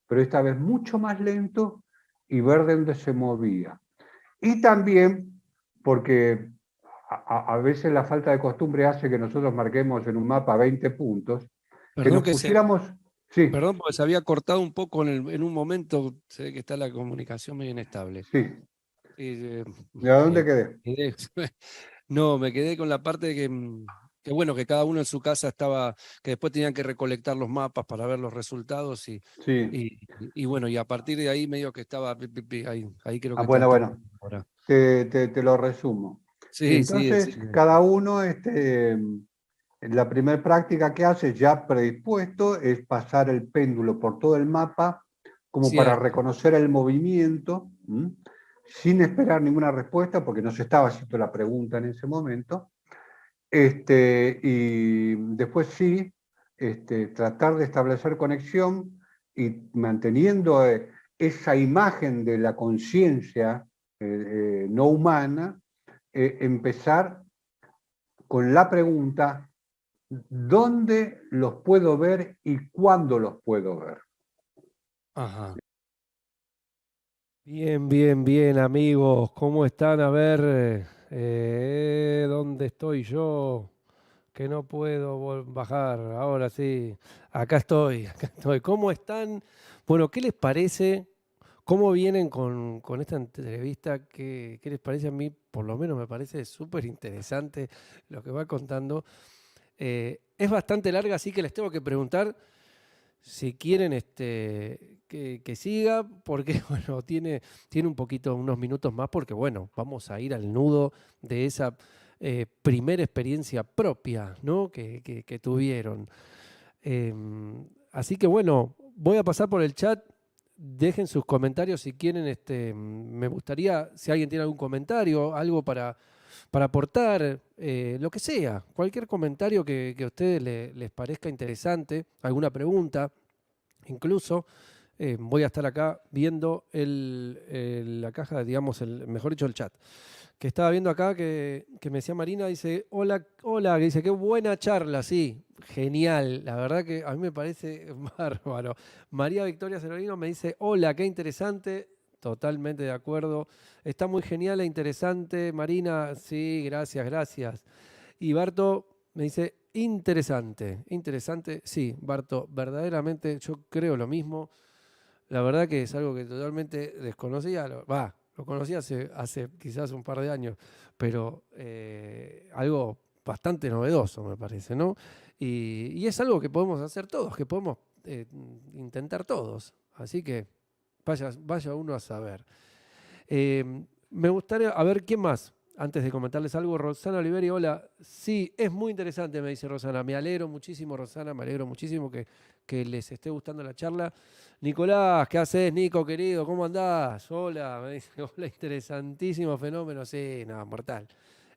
pero esta vez mucho más lento, y ver de dónde se movía. Y también porque a veces la falta de costumbre hace que nosotros marquemos en un mapa 20 puntos, que Perdón nos pusiéramos... Sí, Perdón, porque se había cortado un poco en un momento, se ve que está la comunicación medio inestable. sí. Eh, ¿De a dónde me quedé? quedé- no, me quedé con la parte de que bueno, que cada uno en su casa estaba, que después tenían que recolectar los mapas para ver los resultados Sí. y bueno, y a partir de ahí medio que estaba, ahí creo que Bueno, está bueno, ahora. te lo resumo. Sí, sí, Entonces, cada uno, la primera práctica que hace ya predispuesto es pasar el péndulo por todo el mapa como para cierto. reconocer el movimiento, sin esperar ninguna respuesta, porque no se estaba haciendo la pregunta en ese momento. Y después sí, tratar de establecer conexión y manteniendo esa imagen de la conciencia no humana, empezar con la pregunta: ¿dónde los puedo ver y cuándo los puedo ver? Ajá. Bien, bien, bien, amigos. ¿Cómo están? A ver, ¿dónde estoy yo? Que no puedo bajar. Ahora sí, acá estoy, acá estoy. ¿Cómo están? Bueno, ¿qué les parece? ¿Cómo vienen con esta entrevista? ¿Qué les parece a mí? Por lo menos me parece súper interesante lo que va contando. Es bastante larga, así que les tengo que preguntar si quieren que siga, porque bueno, tiene un poquito, unos minutos más, porque bueno, vamos a ir al nudo de esa primera experiencia propia, ¿no? que tuvieron. Así que bueno, voy a pasar por el chat. Dejen sus comentarios si quieren. Me gustaría, si alguien tiene algún comentario, algo para aportar, lo que sea, cualquier comentario que a ustedes les parezca interesante, alguna pregunta, incluso. Voy a estar acá viendo la caja, digamos, mejor dicho, el chat. Que estaba viendo acá que me decía Marina, dice, hola, hola, que dice, qué buena charla, sí, genial, la verdad que a mí me parece bárbaro. María Victoria Cerolino me dice, hola, qué interesante, totalmente de acuerdo, está muy genial e interesante, Marina, sí, gracias, gracias. Y Barto me dice, interesante, interesante, sí, Barto, verdaderamente yo creo lo mismo. La verdad que es algo que totalmente desconocía. Lo conocía hace quizás un par de años, pero algo bastante novedoso, me parece, ¿no? Y es algo que podemos hacer todos, que podemos intentar todos. Así que vaya uno a saber. Me gustaría, a ver, ¿quién más? Antes de comentarles algo, Rosana Oliveri, hola. Sí, es muy interesante, me dice Rosana. Me alegro muchísimo, Rosana, me alegro muchísimo que les esté gustando la charla. Nicolás, ¿qué haces, Nico, querido? ¿Cómo andás? Hola, me dice, hola, interesantísimo fenómeno. Sí, no, mortal,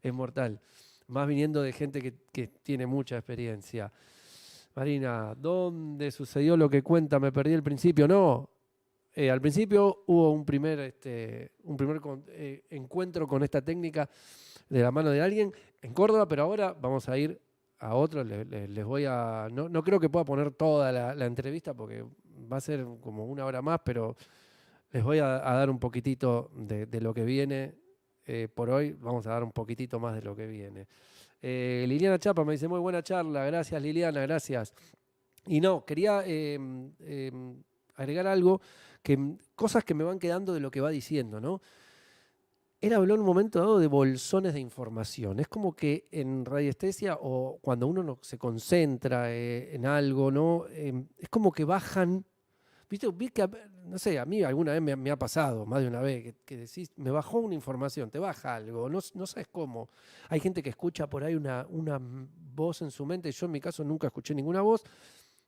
es mortal. Más viniendo de gente que tiene mucha experiencia. Marina, ¿dónde sucedió lo que cuenta? Me perdí el principio. No, al principio hubo un primer encuentro con esta técnica de la mano de alguien en Córdoba, pero ahora vamos a ir a otro. Les voy a. No creo que pueda poner toda la entrevista porque va a ser como una hora más, pero les voy a dar un poquitito de lo que viene. Por hoy vamos a dar un poquitito más de lo que viene. Liliana Chapa me dice, muy buena charla, gracias Liliana, gracias. Y no, quería agregar algo, cosas que me van quedando de lo que va diciendo, ¿no? él habló en un momento dado de bolsones de información. Es como que en radiestesia o cuando uno no se concentra en algo, ¿no? Es como que bajan. ¿Viste? Vi que, no sé, a mí alguna vez me ha pasado, más de una vez, que decís, me bajó una información, te baja algo, no sabes cómo. Hay gente que escucha por ahí una voz en su mente, yo en mi caso nunca escuché ninguna voz,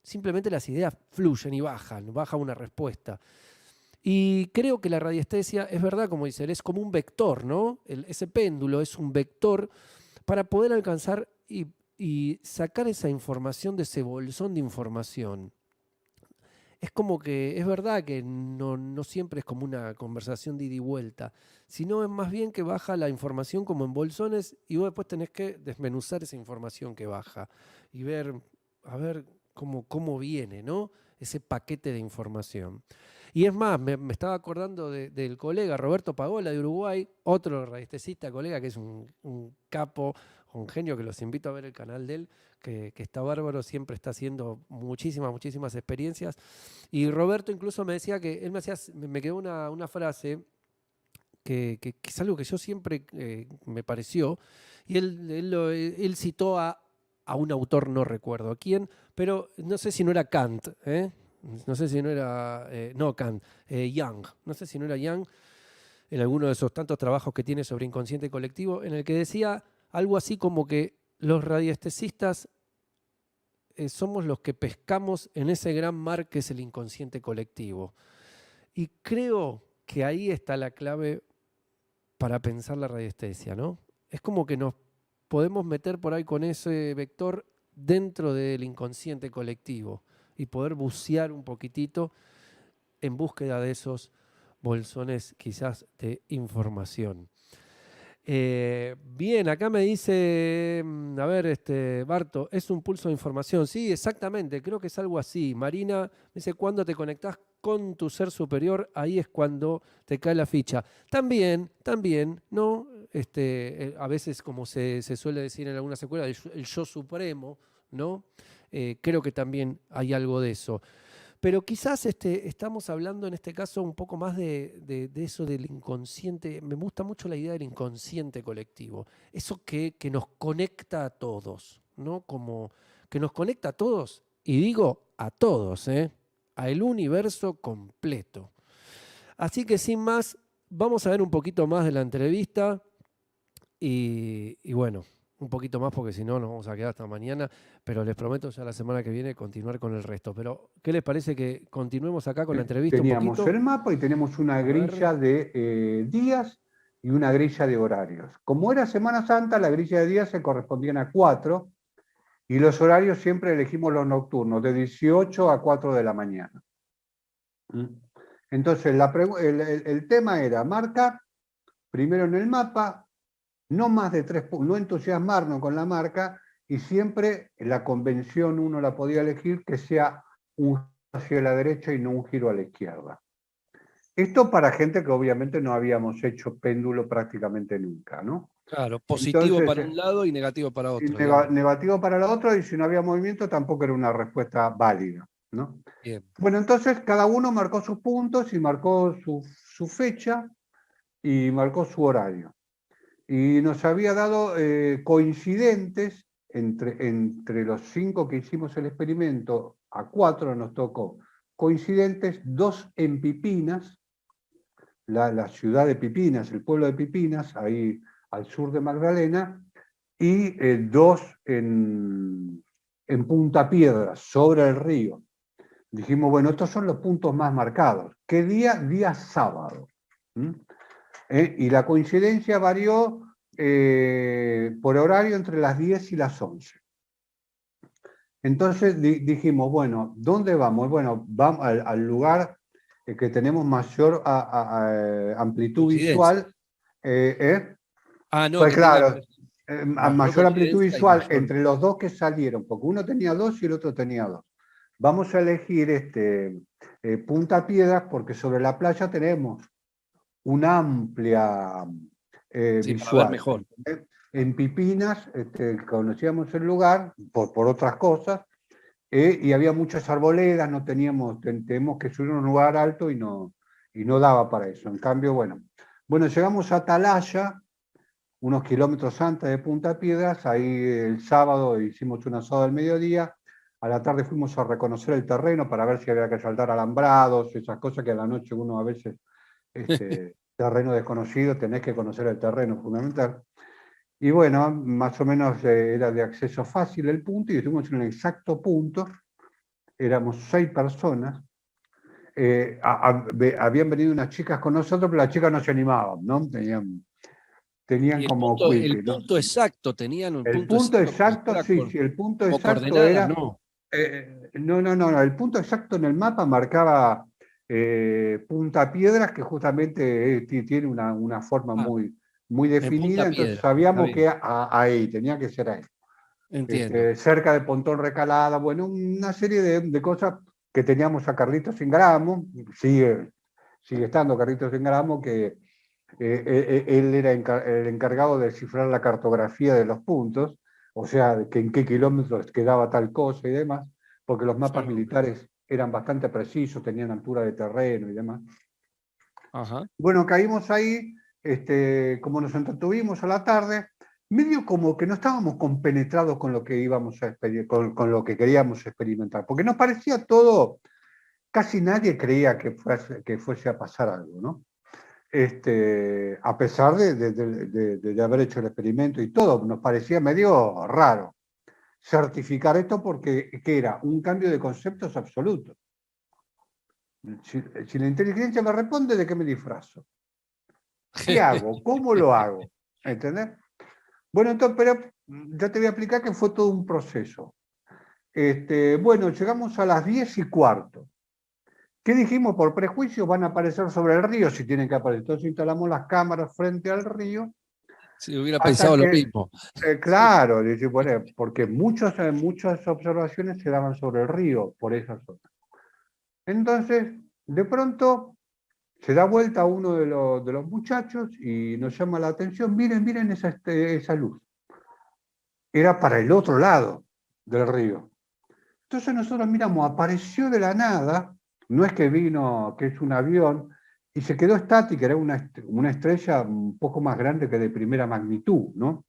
simplemente las ideas fluyen y baja una respuesta. Y creo que la radiestesia es verdad, como dice él, es como un vector, ¿no? Ese péndulo es un vector para poder alcanzar y sacar esa información de ese bolsón de información. Es como que es verdad que no siempre es como una conversación de ida y vuelta, sino es más bien que baja la información como en bolsones y vos después tenés que desmenuzar esa información que baja y ver, a ver cómo viene, ¿no? Ese paquete de información. Y es más, me estaba acordando del colega Roberto Pagola de Uruguay, otro radiestesista colega que es un capo, un genio, que los invito a ver el canal de él, que está bárbaro, siempre está haciendo muchísimas experiencias. Y Roberto incluso me decía que, él me quedó una frase que es algo que yo siempre me pareció, y él citó a un autor, no recuerdo a quién, pero no sé si no era Kant, ¿eh? No sé si no era, no Kant, Jung, no sé si no era Jung, en alguno de esos tantos trabajos que tiene sobre inconsciente colectivo, en el que decía algo así como que los radiestesistas somos los que pescamos en ese gran mar que es el inconsciente colectivo. Y creo que ahí está la clave para pensar la radiestesia, ¿no? Es como que nos podemos meter por ahí con ese vector dentro del inconsciente colectivo y poder bucear un poquitito en búsqueda de esos bolsones quizás de información. Bien, acá me dice, a ver, Barto, es un pulso de información. Sí, exactamente, creo que es algo así. Marina me dice, cuando te conectás con tu ser superior, ahí es cuando te cae la ficha. También, ¿no? A veces, como se suele decir en algunas escuelas, el yo supremo, ¿no? Creo que también hay algo de eso. Pero quizás estamos hablando en este caso un poco más de eso del inconsciente. Me gusta mucho la idea del inconsciente colectivo. Eso que nos conecta a todos, ¿no? Como que nos conecta a todos, y digo a todos, ¿eh? A el universo completo. Así que sin más, vamos a ver un poquito más de la entrevista y bueno, un poquito más porque si no nos vamos a quedar hasta mañana, pero les prometo ya la semana que viene continuar con el resto. Pero, ¿qué les parece que continuemos acá con la entrevista un Teníamos poquito? el mapa y tenemos una A ver. grilla de días y una grilla de horarios. Como era Semana Santa, la grilla de días se correspondían a 4 y los horarios siempre elegimos los nocturnos, de 18 a 4 de la mañana. Entonces, el tema era marcar primero en el mapa, no más de 3 puntos, no entusiasmarnos con la marca, y siempre la convención uno la podía elegir que sea un giro hacia la derecha y no un giro a la izquierda. Esto para gente que obviamente no habíamos hecho péndulo prácticamente nunca, ¿no? Claro, positivo Entonces, para un lado y negativo para otro. negativo para la otra, y si no había movimiento tampoco era una respuesta válida, ¿no? Bien. Bueno, entonces cada uno marcó sus puntos y marcó su fecha y marcó su horario. Y nos había dado coincidentes entre los 5 que hicimos el experimento, a 4 nos tocó coincidentes, 2 en Pipinas, la ciudad de Pipinas, el pueblo de Pipinas, ahí al sur de Magdalena, y 2 en Punta Piedras, sobre el río. Dijimos, bueno, estos son los puntos más marcados. ¿Qué día? Día sábado. Y la coincidencia varió por horario entre las 10 y las 11. Entonces dijimos, bueno, ¿dónde vamos? Bueno, vamos al lugar que tenemos mayor amplitud visual. No, Pues que claro, mayor mayor amplitud coincidencia y visual mayor. entre los dos que salieron, porque uno tenía 2 y el otro tenía 2. Vamos a elegir Punta Piedras porque sobre la playa tenemos una amplia Sí, para ver visual. mejor. En Pipinas conocíamos el lugar por otras cosas, y había muchas arboledas, no teníamos que subir a un lugar alto y no daba para eso. En cambio, bueno, Bueno, llegamos a Atalaya, unos kilómetros antes de Punta Piedras. Ahí el sábado hicimos un asado al mediodía. A la tarde fuimos a reconocer el terreno para ver si había que saltar alambrados, esas cosas que a la noche uno a veces, terreno desconocido, tenés que conocer el terreno, fundamental. Y bueno, más o menos era de acceso fácil el punto, y estuvimos en el exacto punto. Éramos 6 personas. Habían venido unas chicas con nosotros, pero las chicas no se animaban, ¿no? Tenían Y como el quique, ¿no? punto exacto, tenían un El punto punto exacto como si exacto, fuera sí, sí, el punto como exacto coordenadas, era. no. No, el punto exacto en el mapa marcaba Punta Piedras, que justamente tiene una forma Ah, muy en Punta definida, entonces Piedra, está sabíamos bien, que ahí, tenía que ser ahí. entiendo. Cerca de Pontón Recalada, bueno, una serie de cosas que teníamos a Carlitos Ingramo, sigue estando Carlitos Ingramo, que él era el encargado de descifrar la cartografía de los puntos, o sea, que en qué kilómetros quedaba tal cosa y demás, porque los mapas militares eran bastante precisos, tenían altura de terreno y demás. Ajá. Bueno, caímos ahí, como nos entretuvimos a la tarde, medio como que no estábamos compenetrados con lo que íbamos a con lo que queríamos experimentar, porque nos parecía todo, casi nadie creía que fuese a pasar algo, ¿no? A pesar de haber hecho el experimento y todo, nos parecía medio raro certificar esto, porque que era un cambio de conceptos absoluto. Si la inteligencia me responde, ¿de qué me disfrazo? ¿Qué hago? ¿Cómo lo hago? ¿Entendés? Bueno, entonces, pero ya te voy a explicar que fue todo un proceso. Bueno, llegamos a las 10:15. ¿Qué dijimos? Por prejuicio van a aparecer sobre el río, si tienen que aparecer. Entonces instalamos las cámaras frente al río. Si hubiera Hasta pensado lo que, mismo. claro, bueno, porque muchas observaciones se daban sobre el río por esa zona. Entonces, de pronto, se da vuelta uno de los muchachos y nos llama la atención: miren esa luz. Era para el otro lado del río. Entonces nosotros miramos, apareció de la nada, no es que vino, que es un avión, y se quedó estática, era una estrella un poco más grande que de primera magnitud, ¿no?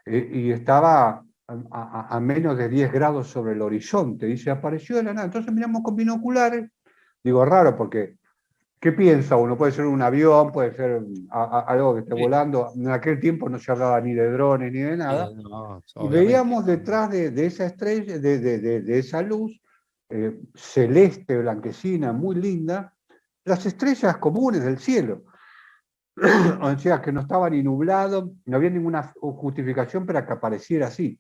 Y estaba a menos de 10 grados sobre el horizonte, dice, apareció de la nada. Entonces miramos con binoculares, digo, raro, porque ¿qué piensa uno? Puede ser un avión, puede ser algo que esté Sí. volando. En aquel tiempo no se hablaba ni de drones ni de nada. No, Y obviamente. veíamos detrás de esa estrella, de esa luz celeste, blanquecina, muy linda, las estrellas comunes del cielo. O sea, que no estaba ni nublado, no había ninguna justificación para que apareciera así.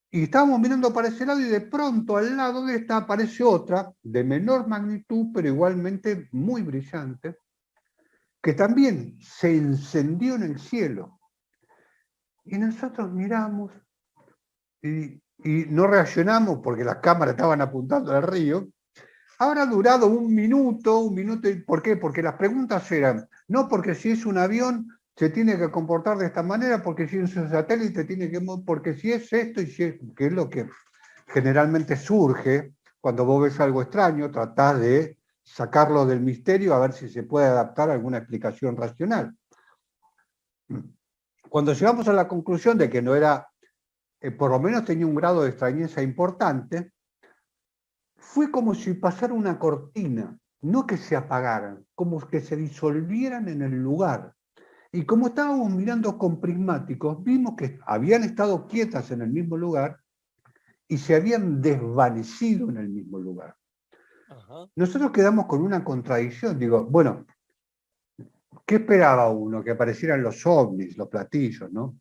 Y estábamos mirando para ese lado, y de pronto al lado de esta aparece otra, de menor magnitud, pero igualmente muy brillante, que también se encendió en el cielo. Y nosotros miramos y no reaccionamos porque las cámaras estaban apuntando al río. Habrá durado un minuto, ¿por qué? Porque las preguntas eran, no porque si es un avión se tiene que comportar de esta manera, porque si es un satélite tiene que, porque si es esto, y si es, que es lo que generalmente surge cuando vos ves algo extraño, tratás de sacarlo del misterio a ver si se puede adaptar a alguna explicación racional. Cuando llegamos a la conclusión de que no era, por lo menos tenía un grado de extrañeza importante, fue como si pasara una cortina, no que se apagaran, como que se disolvieran en el lugar. Y como estábamos mirando con prismáticos, vimos que habían estado quietas en el mismo lugar y se habían desvanecido en el mismo lugar. Ajá. Nosotros quedamos con una contradicción. Digo, bueno, ¿qué esperaba uno? Que aparecieran los ovnis, los platillos, ¿no?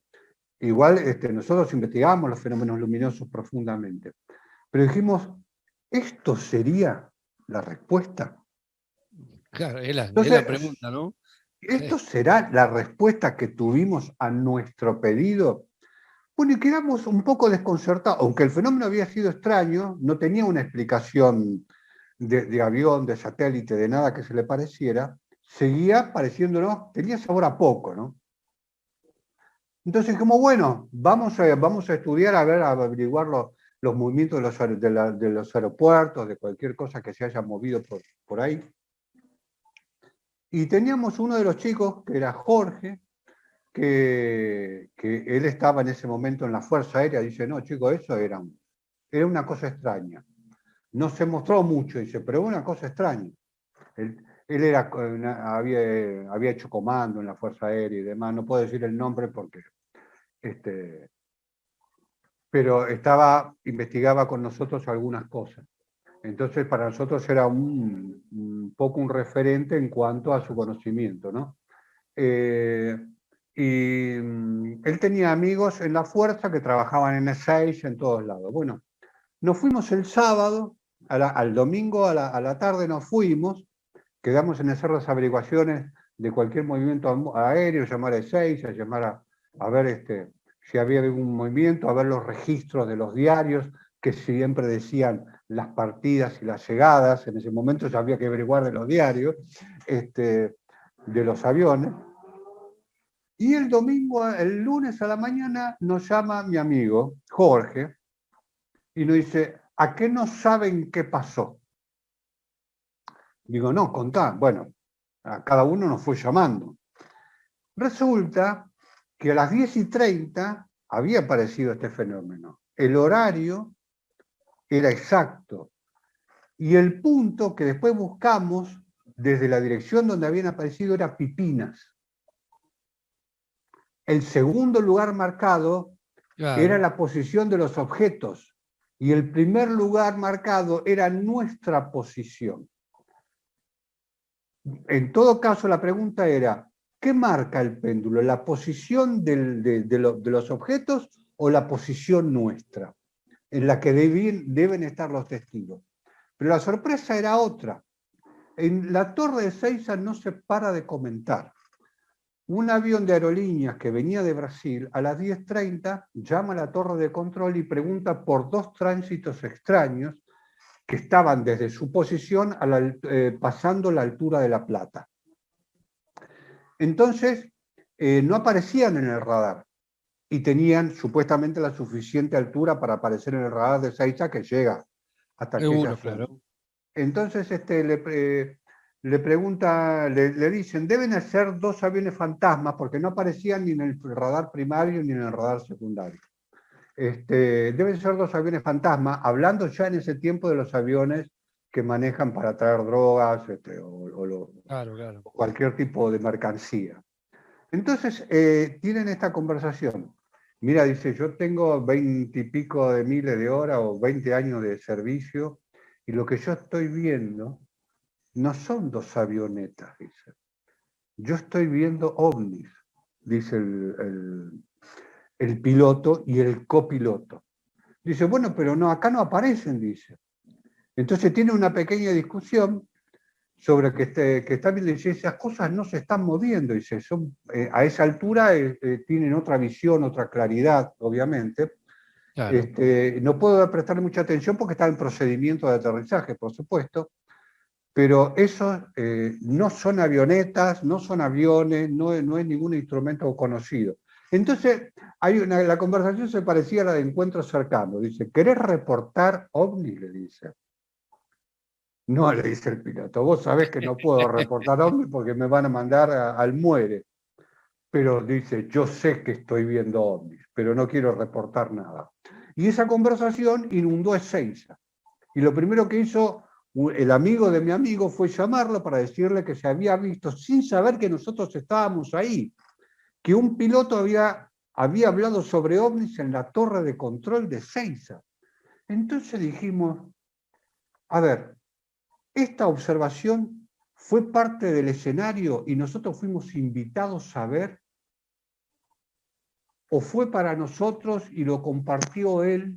Igual nosotros investigamos los fenómenos luminosos profundamente, pero dijimos, ¿esto sería la respuesta? Claro, es la Entonces, pregunta, ¿no? ¿esto será la respuesta que tuvimos a nuestro pedido? Bueno, y quedamos un poco desconcertados, aunque el fenómeno había sido extraño, no tenía una explicación de avión, de satélite, de nada que se le pareciera, seguía pareciéndonos, tenía sabor a poco, ¿no? Entonces, como bueno, vamos a estudiar, a averiguar los movimientos de los aeropuertos, de cualquier cosa que se haya movido por ahí. Y teníamos uno de los chicos, que era Jorge, que él estaba en ese momento en la Fuerza Aérea, dice, no, chicos, eso era una cosa extraña. No se mostró mucho, dice, pero una cosa extraña. Él era, había hecho comando en la Fuerza Aérea y demás, no puedo decir el nombre porque, pero investigaba con nosotros algunas cosas. Entonces, para nosotros era un poco un referente en cuanto a su conocimiento, ¿no? Él tenía amigos en la fuerza que trabajaban en E6 en todos lados. Bueno, nos fuimos el sábado, al domingo a la tarde nos fuimos, quedamos en hacer las averiguaciones de cualquier movimiento aéreo, llamar a E6, a llamar a ver si había algún movimiento, a ver los registros de los diarios que siempre decían las partidas y las llegadas. En ese momento ya había que averiguar de los diarios, de los aviones. Y el lunes a la mañana nos llama mi amigo Jorge y nos dice, ¿a qué no saben qué pasó? Digo, no, contá. Bueno, a cada uno nos fue llamando. Resulta que a las 10:30 había aparecido este fenómeno. El horario era exacto. Y el punto que después buscamos desde la dirección donde habían aparecido era Pipinas. El segundo lugar marcado era la posición de los objetos y el primer lugar marcado era nuestra posición. En todo caso, la pregunta era, ¿qué marca el péndulo? ¿La posición de los objetos o la posición nuestra? En la que deben estar los testigos. Pero la sorpresa era otra. En la torre de Ezeiza no se para de comentar. Un avión de aerolíneas que venía de Brasil a las 10:30 llama a la torre de control y pregunta por dos tránsitos extraños que estaban desde su posición pasando la altura de La Plata. Entonces, no aparecían en el radar y tenían supuestamente la suficiente altura para aparecer en el radar de Ezeiza, que llega hasta aquella zona. Claro. Entonces le pregunta, le dicen, deben ser dos aviones fantasmas porque no aparecían ni en el radar primario ni en el radar secundario. Deben ser dos aviones fantasmas, hablando ya en ese tiempo de los aviones que manejan para traer drogas claro. o cualquier tipo de mercancía. Entonces tienen esta conversación. Mira, dice, yo tengo 20 y pico de miles de horas o 20 años de servicio y lo que yo estoy viendo no son dos avionetas, dice. Yo estoy viendo ovnis, dice el piloto y el copiloto. Dice, bueno, pero no, acá no aparecen, dice. Entonces tiene una pequeña discusión sobre que está viendo, dice, esas cosas no se están moviendo, dice, a esa altura tienen otra visión, otra claridad, obviamente. Claro. No puedo prestarle mucha atención porque está en procedimiento de aterrizaje, por supuesto, pero esos no son avionetas, no son aviones, no es ningún instrumento conocido. Entonces, la conversación se parecía a la de encuentro cercano. Dice, ¿querés reportar ovni? Le dice. No, le dice el piloto, vos sabés que no puedo reportar ovni porque me van a mandar al muere. Pero dice, yo sé que estoy viendo ovnis, pero no quiero reportar nada. Y esa conversación inundó Ezeiza. Y lo primero que hizo el amigo de mi amigo fue llamarlo para decirle que se había visto, sin saber que nosotros estábamos ahí, que un piloto había hablado sobre ovnis en la torre de control de Ezeiza. Entonces dijimos, a ver, esta observación fue parte del escenario y nosotros fuimos invitados a ver, o fue para nosotros y lo compartió él.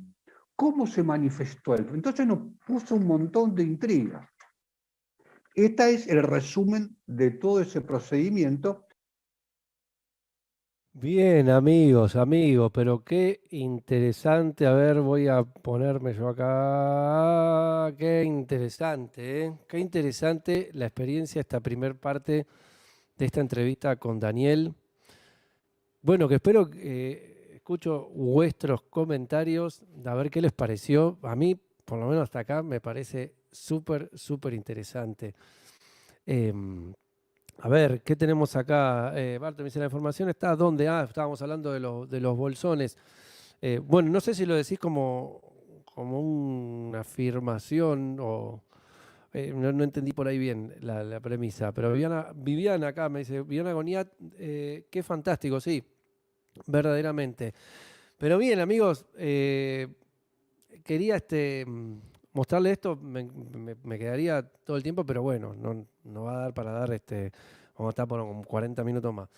¿Cómo se manifestó él? Entonces nos puso un montón de intrigas. Este es el resumen de todo ese procedimiento. Bien, amigos, pero qué interesante. A ver, voy a ponerme yo acá. Qué interesante, ¿eh? Qué interesante la experiencia, esta primer parte de esta entrevista con Daniel. Bueno, que espero que escucho vuestros comentarios, a ver qué les pareció. A mí, por lo menos hasta acá, me parece súper interesante. A ver, ¿qué tenemos acá? Barto me dice, la información está ¿dónde? Ah, estábamos hablando de los bolsones. Bueno, no sé si lo decís como una afirmación o... no entendí por ahí bien la premisa, pero Viviana acá me dice, Viviana Goniat, qué fantástico, sí, verdaderamente. Pero bien, amigos, quería mostrarle esto, me quedaría todo el tiempo, pero bueno, no va a dar para dar, vamos a estar por como 40 minutos más.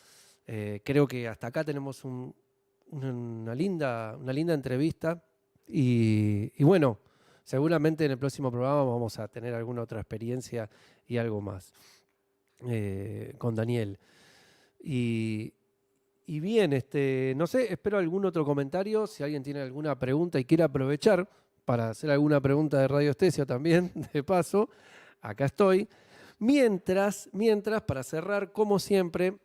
Creo que hasta acá tenemos una linda entrevista y bueno, seguramente en el próximo programa vamos a tener alguna otra experiencia y algo más con Daniel. Y, y bien, no sé, espero algún otro comentario. Si alguien tiene alguna pregunta y quiere aprovechar para hacer alguna pregunta de Radio Estesia también, de paso, acá estoy. Mientras, para cerrar, como siempre,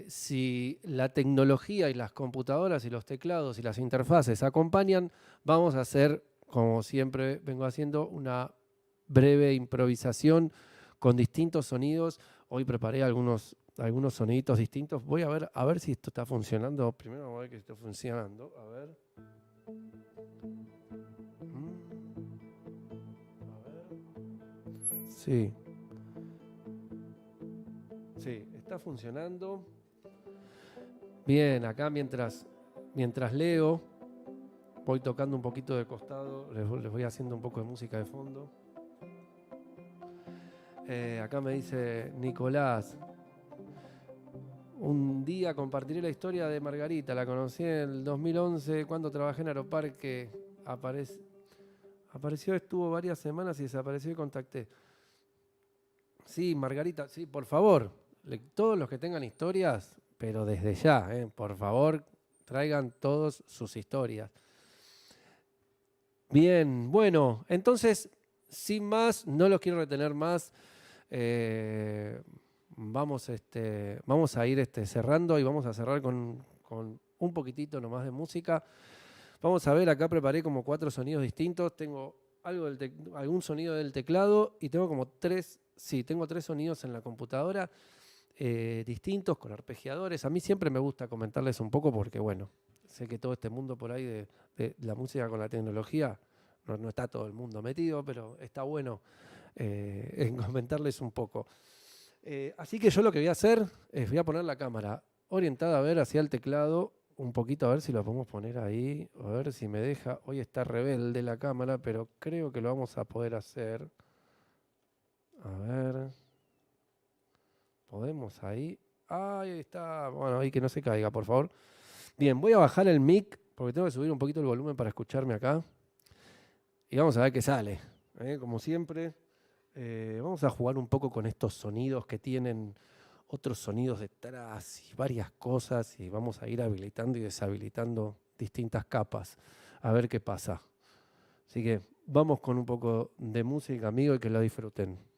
si la tecnología y las computadoras y los teclados y las interfaces acompañan, vamos a hacer, como siempre vengo haciendo, una breve improvisación con distintos sonidos. Hoy preparé algunos soniditos distintos. Voy a ver si esto está funcionando. Primero vamos a ver que está funcionando. A ver. A ver. Sí. Sí, está funcionando. Bien, acá mientras leo, voy tocando un poquito de costado, les voy haciendo un poco de música de fondo. Acá me dice Nicolás, un día compartiré la historia de Margarita, la conocí en el 2011 cuando trabajé en Aeroparque, apareció, estuvo varias semanas y desapareció y contacté. Sí, Margarita, sí, por favor, todos los que tengan historias, pero desde ya, por favor, traigan todos sus historias. Bien, bueno, entonces, sin más, no los quiero retener más. Vamos a ir cerrando y vamos a cerrar con un poquitito nomás de música. Vamos a ver, acá preparé como 4 sonidos distintos. Tengo algún sonido del teclado y tengo como 3 sonidos en la computadora distintos con arpegiadores. A mí siempre me gusta comentarles un poco porque, bueno, sé que todo este mundo por ahí de la música con la tecnología, no está todo el mundo metido, pero está bueno en comentarles un poco. Así que yo lo que voy a hacer es voy a poner la cámara orientada a ver hacia el teclado, un poquito a ver si lo podemos poner ahí, a ver si me deja. Hoy está rebelde la cámara, pero creo que lo vamos a poder hacer. A ver. ¿Podemos ahí? Ahí está. Bueno, ahí que no se caiga, por favor. Bien, voy a bajar el mic porque tengo que subir un poquito el volumen para escucharme acá. Y vamos a ver qué sale. Como siempre, vamos a jugar un poco con estos sonidos que tienen otros sonidos detrás y varias cosas. Y vamos a ir habilitando y deshabilitando distintas capas. A ver qué pasa. Así que vamos con un poco de música, amigo, y que la disfruten.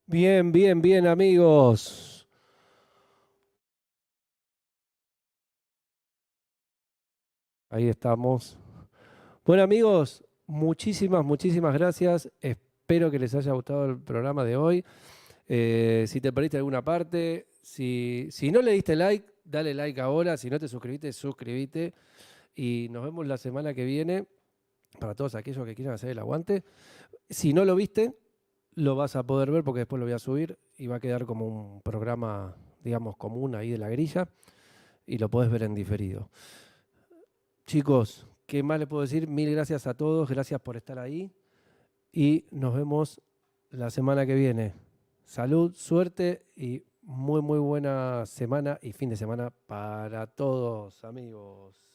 Bien, bien, bien, amigos. Ahí estamos. Bueno, amigos, muchísimas gracias. Espero que les haya gustado el programa de hoy. Si te perdiste alguna parte, si no le diste like, dale like ahora. Si no te suscribiste, suscríbete. Y nos vemos la semana que viene para todos aquellos que quieran hacer el aguante. Si no lo viste, lo vas a poder ver porque después lo voy a subir y va a quedar como un programa, digamos, común ahí de la grilla y lo podés ver en diferido. Chicos, ¿qué más les puedo decir? Mil gracias a todos, gracias por estar ahí y nos vemos la semana que viene. Salud, suerte y muy buena semana y fin de semana para todos, amigos.